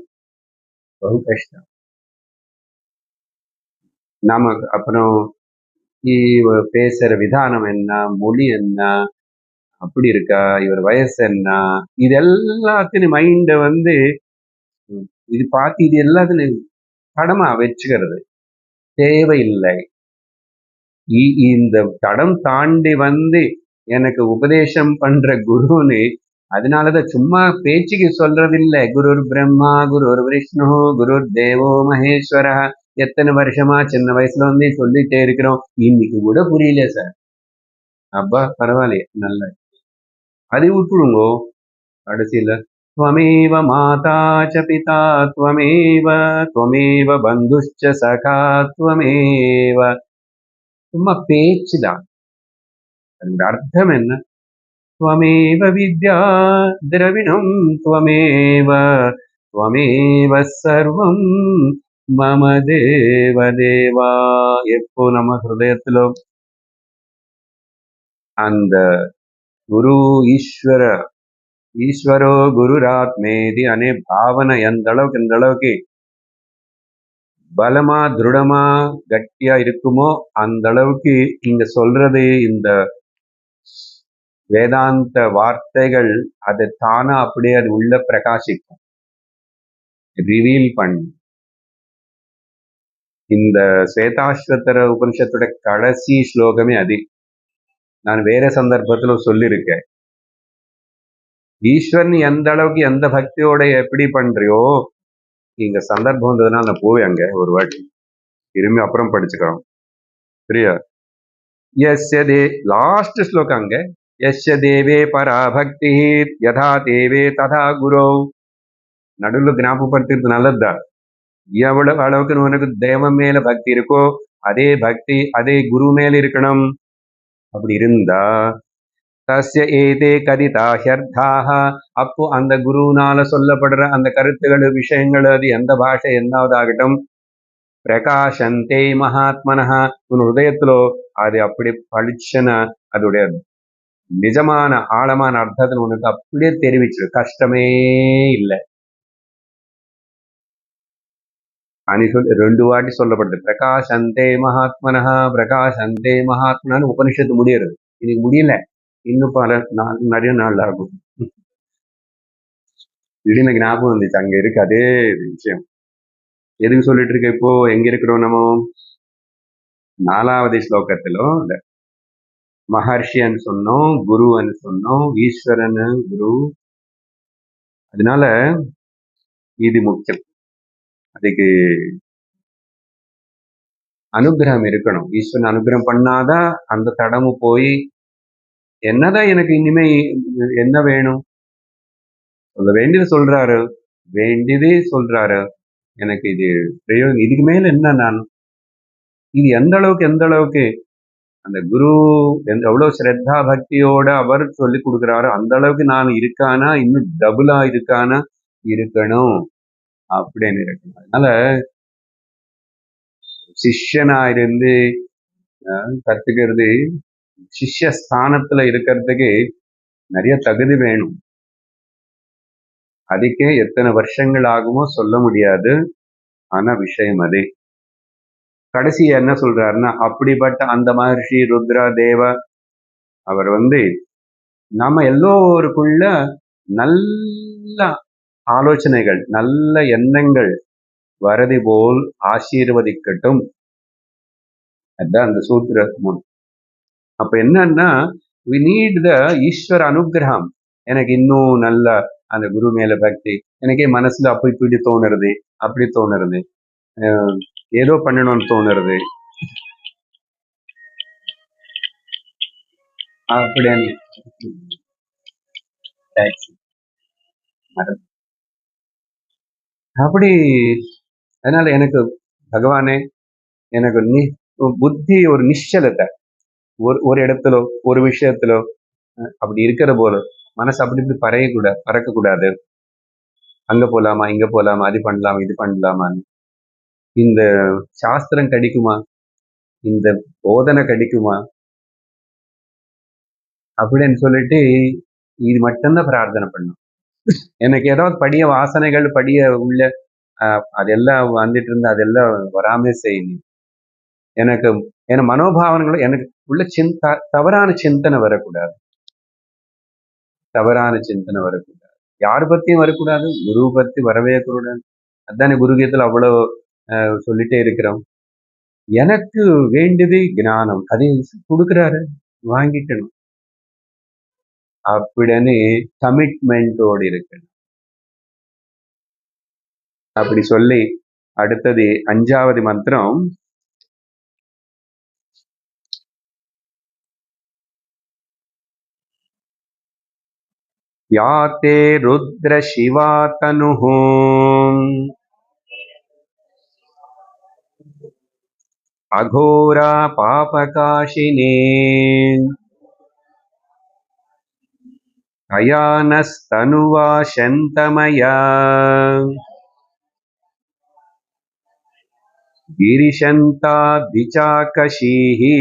நமக்கு அப்புறம் பேசுற விதானம் என்ன, மொழி என்ன, அப்படி இருக்கா, இவர் வயசு என்ன, இது எல்லாத்தையும் மைண்ட வந்து இது பார்த்து இது எல்லாத்துலையும் தடமா வச்சுக்கிறது தேவையில்லை. இந்த தடம் தாண்டி வந்து எனக்கு உபதேசம் பண்ற குருன்னு, அதனாலதான் சும்மா பேச்சுக்கு சொல்றதில்லை. குருர் பிரம்மா குருர் விஷ்ணு குருர் தேவோ மகேஸ்வர. எத்தனை வருஷமா சின்ன வயசுல வந்து சொல்லிட்டே இருக்கிறோம், இன்னைக்கு கூட புரியல சார். அப்பா பரவாயில்லையே, நல்ல அதை விட்டுடுங்கோ. கடைசியில त्वमेव माता च पिता त्वमेव बन्धुश्च सखा त्वमेव. சும்மா பேச்சுதான். அதோட அர்த்தம் என்ன? त्वमेव विद्या द्रविणं त्वमेव सर्वं मम देव देवा. எப்போ நம்ம ஹிருதயத்திலோ அந்த குரு ஈஸ்வரோ குருராத்மேதி அனே பாவனை எந்த அளவுக்கு பலமா திருடமா கட்டியா இருக்குமோ அந்த அளவுக்கு இங்க சொல்றது இந்த வேதாந்த வார்த்தைகள் அதை தானா அப்படியே அது உள்ள பிரகாசிக்கும், ரிவீல் பண்ணி. இந்த ஸ்வேதாஸ்வத்தர உபனிஷத்தோட கடைசி ஸ்லோகமே அது. நான் வேற சந்தர்ப்பத்துல சொல்லியிருக்கேன், ஈஸ்வரன் எந்த அளவுக்கு எந்த பக்தியோட எப்படி பண்றியோ, இங்க சந்தர்ப்பம் வந்ததுனால நான் போவேன் அங்க ஒரு வாட்டி, திரும்பி அப்புறம் படிச்சுக்கிறோம் சரியா. லாஸ்ட் ஸ்லோகம் அங்க, யஸ்ய தேவே பராபக்தி யதா தேவே ததா குரு. நடுவில் ஞாபகப்படுத்துறது நல்லதுதான். எவ்வளவு அளவுக்கு உனக்கு தெய்வம் மேல பக்தி இருக்கோ அதே பக்தி அதே குரு மேல இருக்கணும். அப்படி இருந்தா தஸ்ய ஏதே கதிதா ஹ்யர்த்தாக, அப்போ அந்த குருனால சொல்லப்படுற அந்த கருத்துகள் விஷயங்கள் அது எந்த பாஷை என்னாவது ஆகட்டும், பிரகாசந்தே மகாத்மனஹ, உன் ஹிருதயத்திலோ அது அப்படி பளிச்சன அதோடைய நிஜமான ஆழமான அர்த்தத்தில் உனக்கு அப்படியே தெரிவிச்சிரு, கஷ்டமே இல்லை. అని ரெண்டு வாட்டி சொல்லப்படுது, பிரகாசந்தே மகாத்மனஹா பிரகாசந்தே மகாத்மனான்னு உபனிஷத்து முடியறது. இன்னைக்கு முடியல, இன்னும் நிறைய நாள் ஆகும். திடீர்னு ஞாபகம் வந்துச்சு, அங்க இருக்கு அதே விஷயம். எதுக்கு சொல்லிட்டு இருக்க இப்போ, எங்க இருக்கிறோம் நம்ம? 4வது ஸ்லோகத்திலோ மகர்ஷின்னு சொன்னோம், குருன்னு சொன்னோம், ஈஸ்வரன் குரு. அதனால இது முக்கியம், அதுக்கு அனுகிரகம் இருக்கணும். ஈஸ்வரன் அனுகிரகம் பண்ணாதான் அந்த தடமு போய் என்னதான் எனக்கு இனிமே என்ன வேணும் சொல்ல வேண்டியதே சொல்றாரு. எனக்கு இது பிரயோஜனம், இதுக்கு மேல என்ன நான், இது எந்த அளவுக்கு அந்த குரு எவ்வளவு ஸ்ரத்தா பக்தியோட அவர் சொல்லி கொடுக்குறாரோ அந்த அளவுக்கு நான் இருக்கானா, இன்னும் டபுளா இருக்கானா இருக்கணும். அப்படின்னு இருக்கணும். அதனால சிஷ்யனா இருந்து கத்துக்கிறது, சிஷ்ய ஸ்தானத்துல இருக்கிறதுக்கு நிறைய தகுதி வேணும். அதுக்கே எத்தனை வருஷங்கள் ஆகுமோ சொல்ல முடியாது. ஆனா விஷயம் அது. கடைசி என்ன சொல்றாருன்னா, அப்படிப்பட்ட அந்த மகர்ஷி ருத்ரா தேவ அவர் நாம எல்லோருக்குள்ள நல்ல ஆலோசனைகள், நல்ல எண்ணங்கள் வரதி போல் ஆசீர்வதிக்கட்டும். அதுதான் அந்த சூத்திரம். அப்ப என்னன்னா, we need the ஈஸ்வர அனுகிரகம். எனக்கு இன்னும் நல்ல அந்த குரு மேல பக்தி, எனக்கே மனசுல அப்படி இப்படி தோணுறது, அப்படி தோணுறது, ஏதோ பண்ணணும்னு தோணுறது, அப்படின்னு அப்படி. அதனால எனக்கு பகவானே, எனக்கு புத்தி ஒரு நிശ്ചலத்தை, ஒரு இடத்துல ஒரு விஷயத்துல அப்படி இருக்கிற போல மனசு அப்படி இப்படி பறக்கக்கூடாது. அங்க போலாமா, இங்க போலாமா, அது பண்ணலாமா, இது பண்ணலாமான்னு. இந்த சாஸ்திரம் கிடைக்குமா, இந்த போதனை கிடைக்குமா அப்படின்னு சொல்லிட்டு இது மட்டும்தான் பிரார்த்தனை பண்ணும். எனக்கு ஏதாவது படிய வாசனைகள் படிய உள்ள அதெல்லாம் வந்துட்டு இருந்தா அதெல்லாம் வராம செய்யணும். எனக்கு என் மனோபாவனைகளும் எனக்கு உள்ள தவறான சிந்தனை வரக்கூடாது. தவறான சிந்தனை வரக்கூடாது. யார் பத்தியும் வரக்கூடாது, குரு பத்தி வரவே கூடாது. அதானே குருகீதத்துல அவ்வளவு சொல்லிட்டே இருக்கிறோம். எனக்கு வேண்டியது ஞானம், அதை கொடுக்குறாரு, வாங்கிக்கணும் அப்படின்னு கமிட்மெண்டோடு இருக்கணும். அப்படி சொல்லி அடுத்தது 5வது மந்திரம். யாத்தே ருத்ர சிவா தனுஹு அகோரா பாபகாஷினே அயானஸ்தனுவா சந்தமயா கிரிஷந்தா திசாகஷீஹி.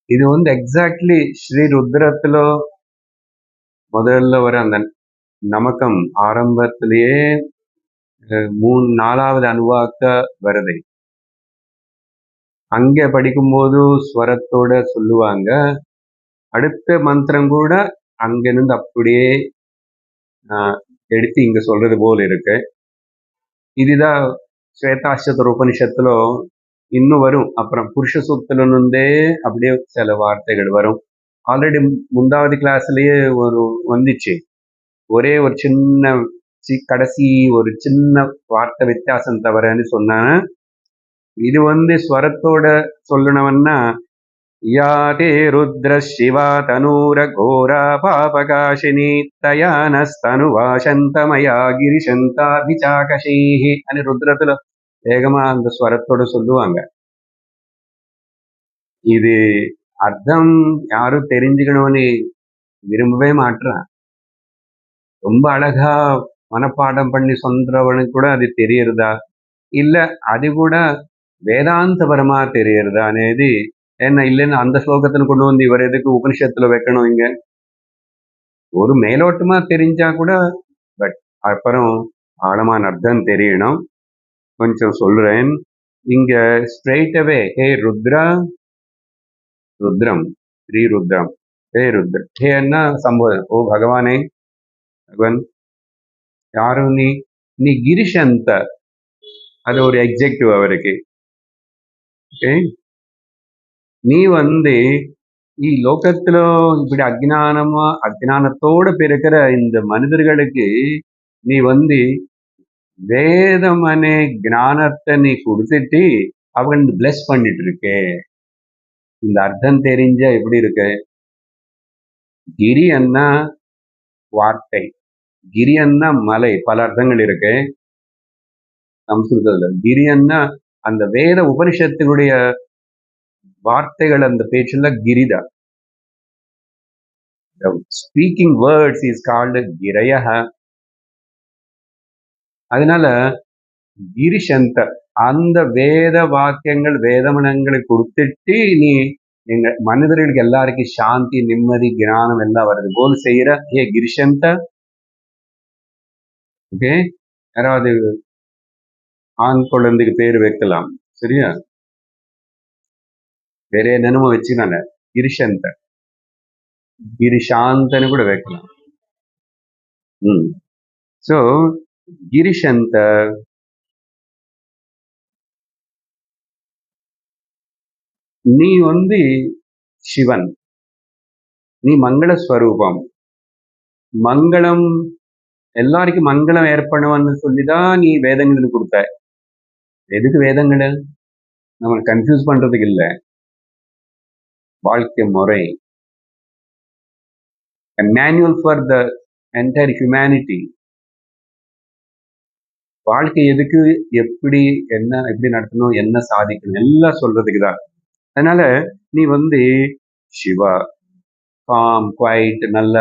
இது எக்ஸாக்ட்லி ஸ்ரீ ருத்ரத்துல முதல்ல வர அந்த நமக்கம் ஆரம்பத்திலேயே 4வது அணுவாக்க வருது. அங்கே படிக்கும்போது ஸ்வரத்தோட சொல்லுவாங்க. அடுத்த மந்திரம் கூட அங்கிருந்து அப்படியே எடுத்து இங்க சொல்றது போல இருக்கு. இதுதான் ஸ்வேதாஸ்வதர உபனிஷத்துல இன்னும் வரும். அப்புறம் புருஷ சூக்திலிருந்தே அப்படியே சில வார்த்தைகள் வரும். ஆல்ரெடி 3வது கிளாஸ்லயே வந்துச்சு. ஒரே ஒரு சின்ன கடைசி ஒரு சின்ன வார்த்தை வித்தியாசம் தவறன்னு சொன்னாங்க. இது ஸ்வரத்தோட சொல்லணும்னா, யாதே ருத்ர சிவா தனூர கோரா பாபகாஷினி தயானஸ்தனுவா சந்தமயா கிரிசந்தாபிசாகஷீஹி అని ருத்ரத்துல வேகமா அந்த ஸ்வரத்தோட சொல்லுவாங்க. இது அர்த்தம் யாரும் தெரிஞ்சுக்கணும்னு விரும்பவே மாட்டான். ரொம்ப அழகா மனப்பாடம் பண்ணி சொல்றவனுக்கு கூட அது தெரியறதா, இல்ல அது கூட வேதாந்தபரமா தெரியறதா అనేది என்ன இல்லைன்னு அந்த ஸ்லோகத்துல கொண்டு இவர் எதுக்கு உபனிஷத்துல வைக்கணும் இங்க? ஒரு மேலோட்டமா தெரிஞ்சா கூட, பட் அப்புறம் ஆழமான அர்த்தம் தெரியணும். கொஞ்சம் சொல்றேன். இங்க ஸ்ட்ரெயிட் அவே ஹே ருத்ரா, ருத்ரம், ஸ்ரீ ருத்ரம், ஹே ருத்ர, ஹே என்ன சம்போதனை, ஓ பகவானே, பகவான் யாரும் நீ கிரிஷந்த, அது ஒரு எக்ஸெக்டிவ் அவருக்கு. ஓகே, நீ ఈ లోకత్తులో ఇప్పుడు అజ్ఞానத்தோட பிறக்கிற இந்த மனிதர்களுக்கு நீ வேதம் அనే ஞானத்தை நீ கொடுத்துட்டு அவங்க பிளஸ் பண்ணிட்டு இருக்கே. இந்த அர்த்தம் தெரிஞ்ச எப்படி இருக்கு? கிரி அண்ணா வார்த்தை, கிரி அண்ணா மலை, பல அர்த்தங்கள் இருக்கு சம்ஸ்கிருதத்துல. கிரி அண்ணா அந்த வேத உபனிஷத்தினுடைய வார்த்தைகள், அந்த பேச்சுல Krida. The speaking words is called Girayah. அதனால கிரிசந்தர் அந்த வேத வாக்கியங்கள் வேதமனங்களை கொடுத்துட்டு நீ எங்க மனிதர்களுக்கு எல்லாருக்கும் சாந்தி நிம்மதி ஞானம் எல்லாம் வருது போல் செய்யற ஏ கிரிசந்தர். ஓகே, யாராவது ஆண் குழந்தைக்கு பேர் வைக்கலாம், சரியா? வேற என்னென்னமோ வச்சுக்காங்க, கிரிசந்தர் கிரிசாந்தன்னு கூட வைக்கலாம். ஸோ கிரிசந்தர் நீ வந்து சிவன், நீ மங்கள ஸ்வரூபம். மங்களம் எல்லாருக்கும் மங்களம் ஏற்படும்னு சொல்லிதான் நீ வேதங்கள் கொடுத்த. எதுக்கு வேதங்கள்? நம்ம கன்ஃபியூஸ் பண்றதுக்கு இல்லை, வாழ்க்கை முறை, manual for the entire humanity. வாழ்க்கை எதுக்கு, எப்படி, என்ன எப்படி நடத்தணும், என்ன சாதிக்கணும் எல்லாம் சொல்றதுக்கு தான். அதனால நீ வந்து சிவா, காம், குவைட், நல்ல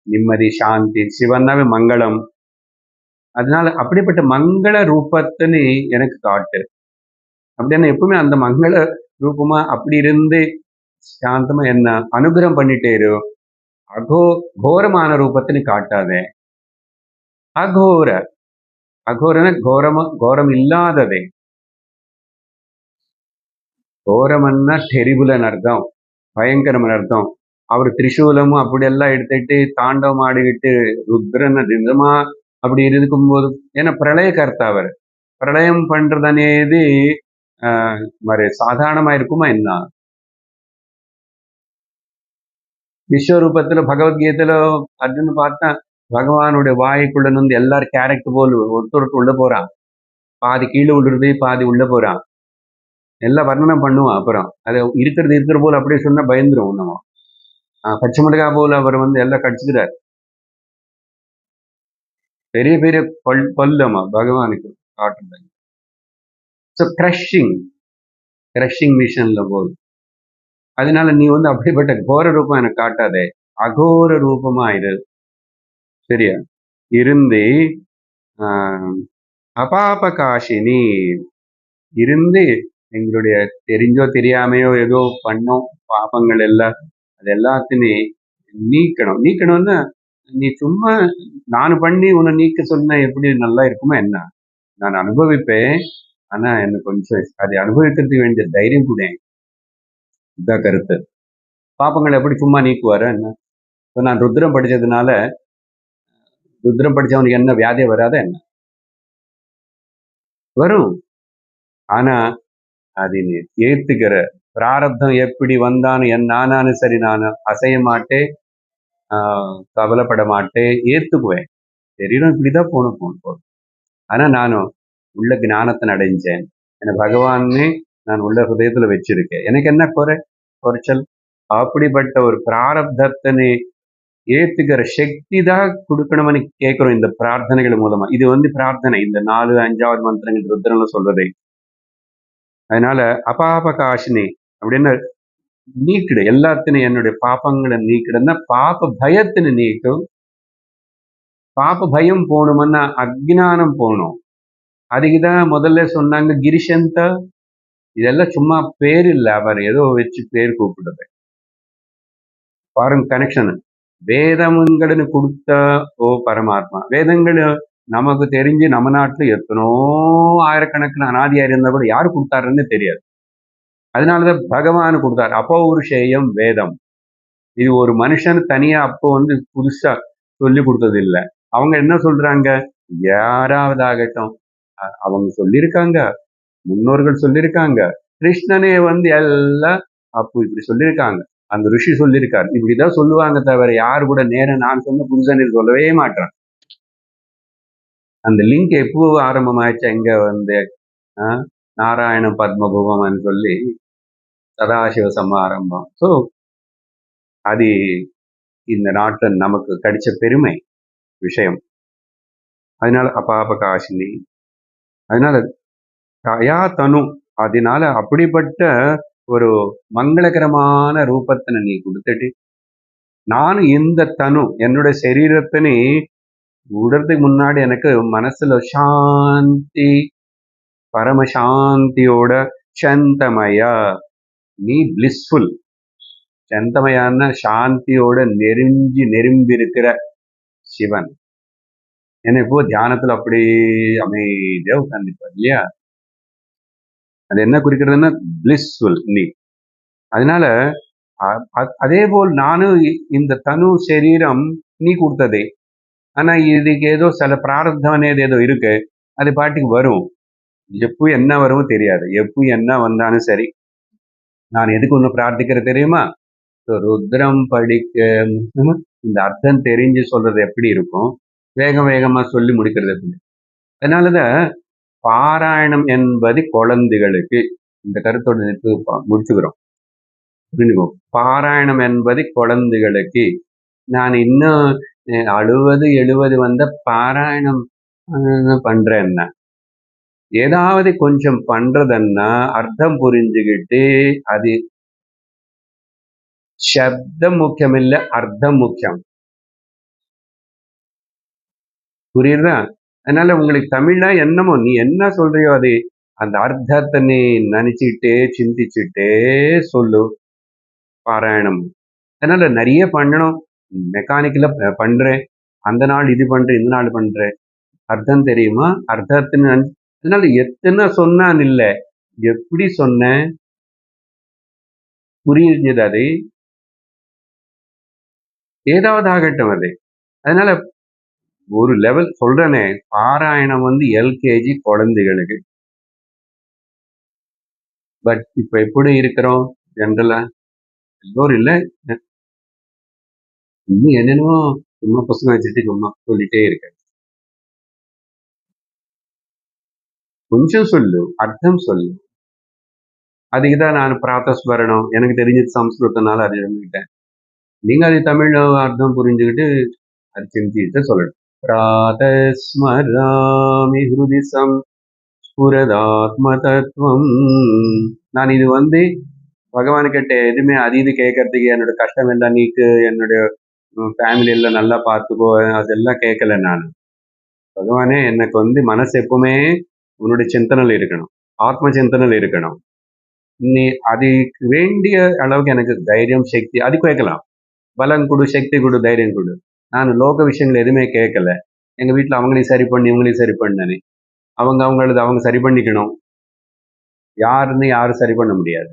நிம்மதி, சாந்தி. சிவன்னாவே மங்களம். அதனால அப்படிப்பட்ட மங்கள ரூபத்தினை எனக்கு காட்டு. அப்படின்னா எப்பவுமே அந்த மங்கள ரூபமா அப்படி இருந்து சாந்தமா என்ன அனுகிரகம் பண்ணிட்டே இரு. கோரமான ரூபத்தினை காட்டாதே. அகோர, அகோரன கோரம் இல்லாததே. கோரமன்னா டெரிபுலன்னு அர்த்தம், பயங்கரமான அர்த்தம். அவர் திரிசூலமும் அப்படியெல்லாம் எடுத்துட்டு தாண்டவம் ஆடிக்கிட்டு ருத்ரன் நிஜமா அப்படி இருக்கும்போது, ஏன்னா பிரளய கர்த்தா அவர், பிரளயம் பண்றது అనేది మరి சாதாரணமா இருக்குமா என்ன? விஸ்வரூபத்துல பகவத்கீதையில அர்ஜுன் பார்த்தா பகவானுடைய வாய்க்குள்ள வந்து எல்லாரும் கேரக்டர் போல் ஒருத்தருக்கு உள்ள போறான், பாதி கீழே விழுறது, பாதி உள்ள போறான், எல்லாம் வர்ணனம் பண்ணுவான். அப்புறம் அது இருக்கிற போல் அப்படியே சொன்னா பயந்துரும் நம்ம. பச்சை மிளகா போல் அவர் வந்து எல்லாம் கடிச்சுக்கிறார். பெரிய பெரிய பல்லமா பகவானுக்கு காட்டுறாங்க. ஸோ கிரஷிங் மிஷன்ல போகுது. அதனால நீ வந்து அப்படிப்பட்ட கோர ரூபம் எனக்கு காட்டாதே, அகோர ரூபமா இரு, சரியா? இருந்து அபாபகாஷினி இருந்து எங்களுடைய தெரிஞ்சோ தெரியாமையோ ஏதோ பண்ணோம் பாபங்கள் எல்லாம், அது எல்லாத்தையும் நீக்கணும். நீக்கணும்னா நீ சும்மா நான் பண்ணி உன்னை நீக்க சொன்ன எப்படி நல்லா இருக்குமா என்ன? நான் அனுபவிப்பேன், ஆனா எனக்கு கொஞ்சம் அதை அனுபவிக்கிறதுக்கு வேண்டிய தைரியம் கூட. இதுதான் கருத்து. பாப்பங்களை எப்படி சும்மா நீக்குவாரு என்ன? இப்போ நான் ருத்ரம் படிச்சதுனால ருத்ரம் படிச்சவனுக்கு என்ன வியாதியே வராத என்ன? வரும். ஆனா அது நீ ஏத்துக்கிற பிராரப்தம் எப்படி வந்தான்னு நானும் சரி, நான் அசைய மாட்டேன், கவலைப்பட மாட்டேன், ஏத்துக்குவேன். சரீரம் இப்படிதான் போகணும். ஆனா நானும் உள்ள ஞானத்தை அடைஞ்சேன், என பகவானே நான் உள்ள ஹதயத்துல வச்சிருக்கேன், எனக்கு என்ன குறைச்சல்? அப்படிப்பட்ட ஒரு பிராரப்தத்தினை ஏத்துக்கிற சக்தி தான் கொடுக்கணும்னு கேட்கிறோம் இந்த பிரார்த்தனைகள் மூலமா. இது வந்து பிரார்த்தனை, இந்த 4, 5வது மந்திரங்கள் ருத்ரன்ல சொல்றதை. அதனால அபாபகாஷினி அப்படின்னு நீக்கிடு, எல்லாத்திനും என்னுடைய பாப்பங்களை நீக்கிடுன்னா பாப்ப பயத்தினை நீக்கும். பாப்ப பயம் போகணும்னா அஜ்ஞானம் போகணும். அதுக்குதான் முதல்ல சொன்னாங்க கிரிசந்த. இதெல்லாம் சும்மா பேர் இல்லை, அவர் ஏதோ வச்சு பேர் கூப்பிடுறது. பாருங்க கனெக்ஷன். வேதங்கள்னு கொடுத்த ஓ பரமாத்மா. வேதங்கள் நமக்கு தெரிஞ்சு நம்ம நாட்டுல எத்தனோ ஆயிரக்கணக்கில் அனாதியா இருந்தா கூட யாரு கொடுத்தாருன்னு தெரியாது. அதனாலதான் பகவான் கொடுத்தாரு. அபௌருஷேயம் வேதம். இது ஒரு மனுஷன் தனியா அப்போ வந்து புதுசா சொல்லி கொடுத்தது இல்லை. அவங்க என்ன சொல்றாங்க, யாராவது ஆகட்டும் அவங்க சொல்லியிருக்காங்க, முன்னோர்கள் சொல்லியிருக்காங்க, கிருஷ்ணனே வந்து எல்லாம் அப்போ இப்படி சொல்லியிருக்காங்க, அந்த ரிஷி சொல்லியிருக்காரு, இப்படிதான் சொல்லுவாங்க. தவிர யாரு கூட நேரம் நான் சொன்ன புதுசா சொல்லவே மாட்டான். அந்த லிங்க் எப்போ ஆரம்பமாயிடுச்சு, எங்க வந்து நாராயண பத்மபுவம்னு சொல்லி சதாசிவ சமாரம்பம். ஸோ அது இந்த நாட்டில் நமக்கு கிடைச்ச பெருமை விஷயம். அதனால அபாபகாஷினி, அதனால கயா தனு, அதனால அப்படிப்பட்ட ஒரு மங்களகரமான ரூபத்தினை நீ கொடுத்துட்டு நான் இந்த தனு என்னோட சரீரத்தினை விடுறதுக்கு முன்னாடி எனக்கு மனசுல சாந்தி, பரமசாந்தியோட சந்தமயா, நீ பிளிஸ்ஃபுல், சந்தமயான சாந்தியோட நெரும்பி இருக்கிற சிவன். ஏன்னா இப்போ தியானத்துல அப்படி அமைதியா உட்கார்ந்துப்பார் இல்லையா? அது என்ன குறிக்கிறதுன்னா பிளிஸ்ஃபுல் நீ. அதனால அதே போல் நானும் இந்த தனு சரீரம் நீ கொடுத்ததே. ஆனா இதுக்கு ஏதோ சில பிராரப்தம் అనేది ஏதோ இருக்கு. அது பாட்டுக்கு வரும். எப்போ என்ன வருமோ தெரியாது. எப்போ என்ன வந்தாலும் சரி. நான் எதுக்கு ஒன்று பிரார்த்திக்கிற தெரியுமா? ருத்ரம் படிக்க இந்த அர்த்தம் தெரிஞ்சு சொல்றது எப்படி இருக்கும், வேகமா சொல்லி முடிக்கிறது எப்படி. அதனாலதான் பாராயணம் என்பது குழந்தைகளுக்கு, இந்த கருத்தோட முடிச்சுக்கிறோம். புரிஞ்சுக்கோ. பாராயணம் என்பது குழந்தைகளுக்கு. நான் இன்னும் 60-70 வந்த பாராயணம் பண்றேன்னா, ஏதாவது கொஞ்சம் பண்றதுன்னா அர்த்தம் புரிஞ்சுக்கிட்டு, அது சப்தம் முக்கியம் இல்ல, அர்த்தம் முக்கியம். புரியுதா? அதனால உங்களுக்கு தமிழ்ல என்னமோ நீ என்ன சொல்றியோ அது அந்த அர்த்தத்தை நீ நினைச்சுட்டே சிந்திச்சுட்டே சொல்லு பாராயணம். அதனால நிறைய பண்ணணும். மெக்கானிக்கல பண்றேன், அந்த நாள் இது பண்றேன், இந்த நாள் பண்றேன். அர்த்தம் தெரியுமா? அர்த்தத்தின் அதனால எத்தனை சொன்னான் இல்ல, எப்படி சொன்ன புரிஞ்சது அது, ஏதாவது ஆகட்டும் அது. அதனால ஒரு லெவல் சொல்றேனே, பாராயணம் எல்கேஜி குழந்தைகளுக்கு. பட் இப்ப எப்படி இருக்கிறோம் ஜென்ரலா எல்லோரும் இல்ல, இன்னும் என்னென்னமோ சும்மா புத்தகம் வச்சுட்டு சும்மா சொல்லிட்டே இருக்க. கொஞ்சம் சொல்லு, அர்த்தம் சொல்லு. அதுக்குதான் நான் பிராத்தஸ்மரணம் எனக்கு தெரிஞ்சது சம்ஸ்கிருதனால அது எழுதிக்கிட்டேன். நீங்க அது தமிழ்ல அர்த்தம் புரிஞ்சுக்கிட்டு அது சிந்திட்டு சொல்லணும். பிராத்தஸ்மராமி ஹிருதி ஸ்புரதாத்ம தத்துவம். நான் இது பகவானுக்கிட்ட எதுவுமே அது இது கேட்கறதுக்கு, என்னோட கஷ்டம் எல்லாம் நீக்கு, என்னுடைய ஃபேமிலி எல்லாம் நல்லா பார்த்துக்கோ, அதெல்லாம் கேட்கல நான். பகவானே எனக்கு மனசு எப்பவுமே உன்னுடைய சிந்தனையில் இருக்கணும், ஆத்ம சிந்தனையில் இருக்கணும். நீ அதுக்கு வேண்டிய அளவுக்கு எனக்கு தைரியம் சக்தி அது கேட்கலாம். பலம் கொடு, சக்தி கொடு, தைரியம் கொடு. நான் லோக விஷயங்கள் எதுவுமே கேட்கல. எங்க வீட்டுல அவங்களையும் சரி பண்ணி இவங்களையும் சரி பண்ணனே, அவங்களது அவங்க சரி பண்ணிக்கணும். யாருன்னு யாரும் சரி பண்ண முடியாது.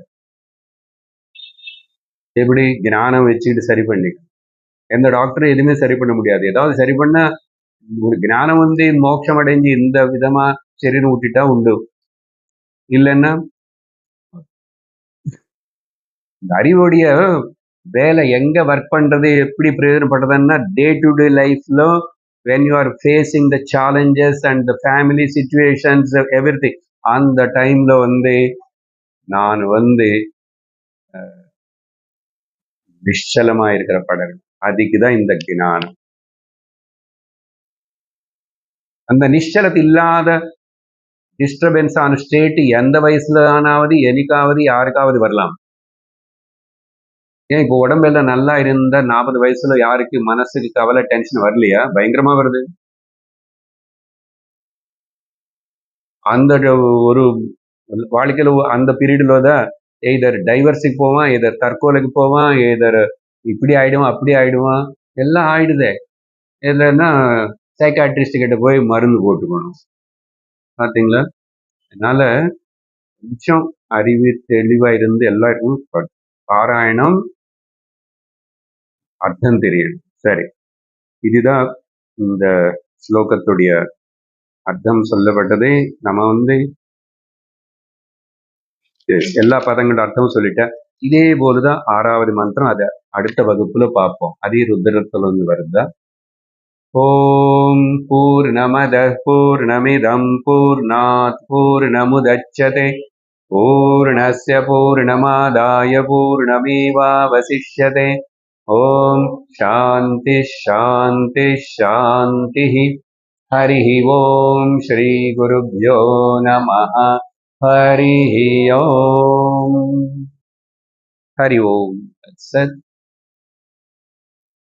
எப்படி ஞானம் வச்சுக்கிட்டு சரி பண்ணிக்கணும். எந்த டாக்டரும் எதுவுமே சரி பண்ண முடியாது. ஏதாவது சரி பண்ண ஒரு ஞானம் மோட்சம் அடைஞ்சு இந்த விதமா சரீரம் விட்டுட்டா உண்டு. இல்லைன்னா இந்த அறிவுடைய வேலை எங்க ஒர்க் பண்றது, எப்படி பிரயோஜனப்படுறதுன்னா டே டு டே லைஃப்ல when you are facing the challenges and the family situations everything, அந்த டைம்ல நான் நிശ്ചலமா இருக்கிற படகு. அதுக்குதான் இந்த ஞானம். அந்த நிశ్చலத்து இல்லாத டிஸ்டர்பன்ஸ் ஆன ஸ்டேட் எந்த வயசுல ஆனாவது எனக்காவது யாருக்காவது வரலாம். ஏன் இப்போ உடம்பெல்லாம் நல்லா இருந்த 40 வயசுல யாருக்கு மனசுக்கு கவலை டென்ஷன் வரலையா? பயங்கரமா வருது. அந்த ஒரு வாழ்க்கையில அந்த பீரியட்ல தான் எய்தர் டைவர்ஸுக்கு போவான், எதர் தற்கொலைக்கு போவான், எதர் இப்படி ஆயிடுவான், அப்படி ஆயிடுவான், எல்லாம் ஆயிடுதே. இல்லைன்னா சைக்காட்ரிஸ்ட் கிட்ட போய் மருந்து போட்டுக்கணும். பார்த்தீங்களா? அதனால கொஞ்சம் அறிவு தெளிவா இருந்து எல்லாருக்கும் பாராயணம் அர்த்தம் தெரியணும். சரி, இதுதான் இந்த ஸ்லோகத்துடைய அர்த்தம் சொல்லப்பட்டதை நம்ம எல்லா பதங்களோட அர்த்தம் சொல்லிட்டேன். இதே போலதான் 6வது மந்திரம், அதை அடுத்த வகுப்புல பார்ப்போம். அதே ருத்ரத்துல வருதா. ஓம் பூர்ணமத பூர்ணமிதம் பூர்ணாத் பூர்ணமுதச்யதே பூர்ணஸ்ய பூர்ணமாதாய பூர்ணமேவாவசிஷ்யதே. ஓம் சாந்தி சாந்தி சாந்தி. हरिः ओम श्री गुरुभ्यो नमः. हरिः ओम. हरि ओम. सत्.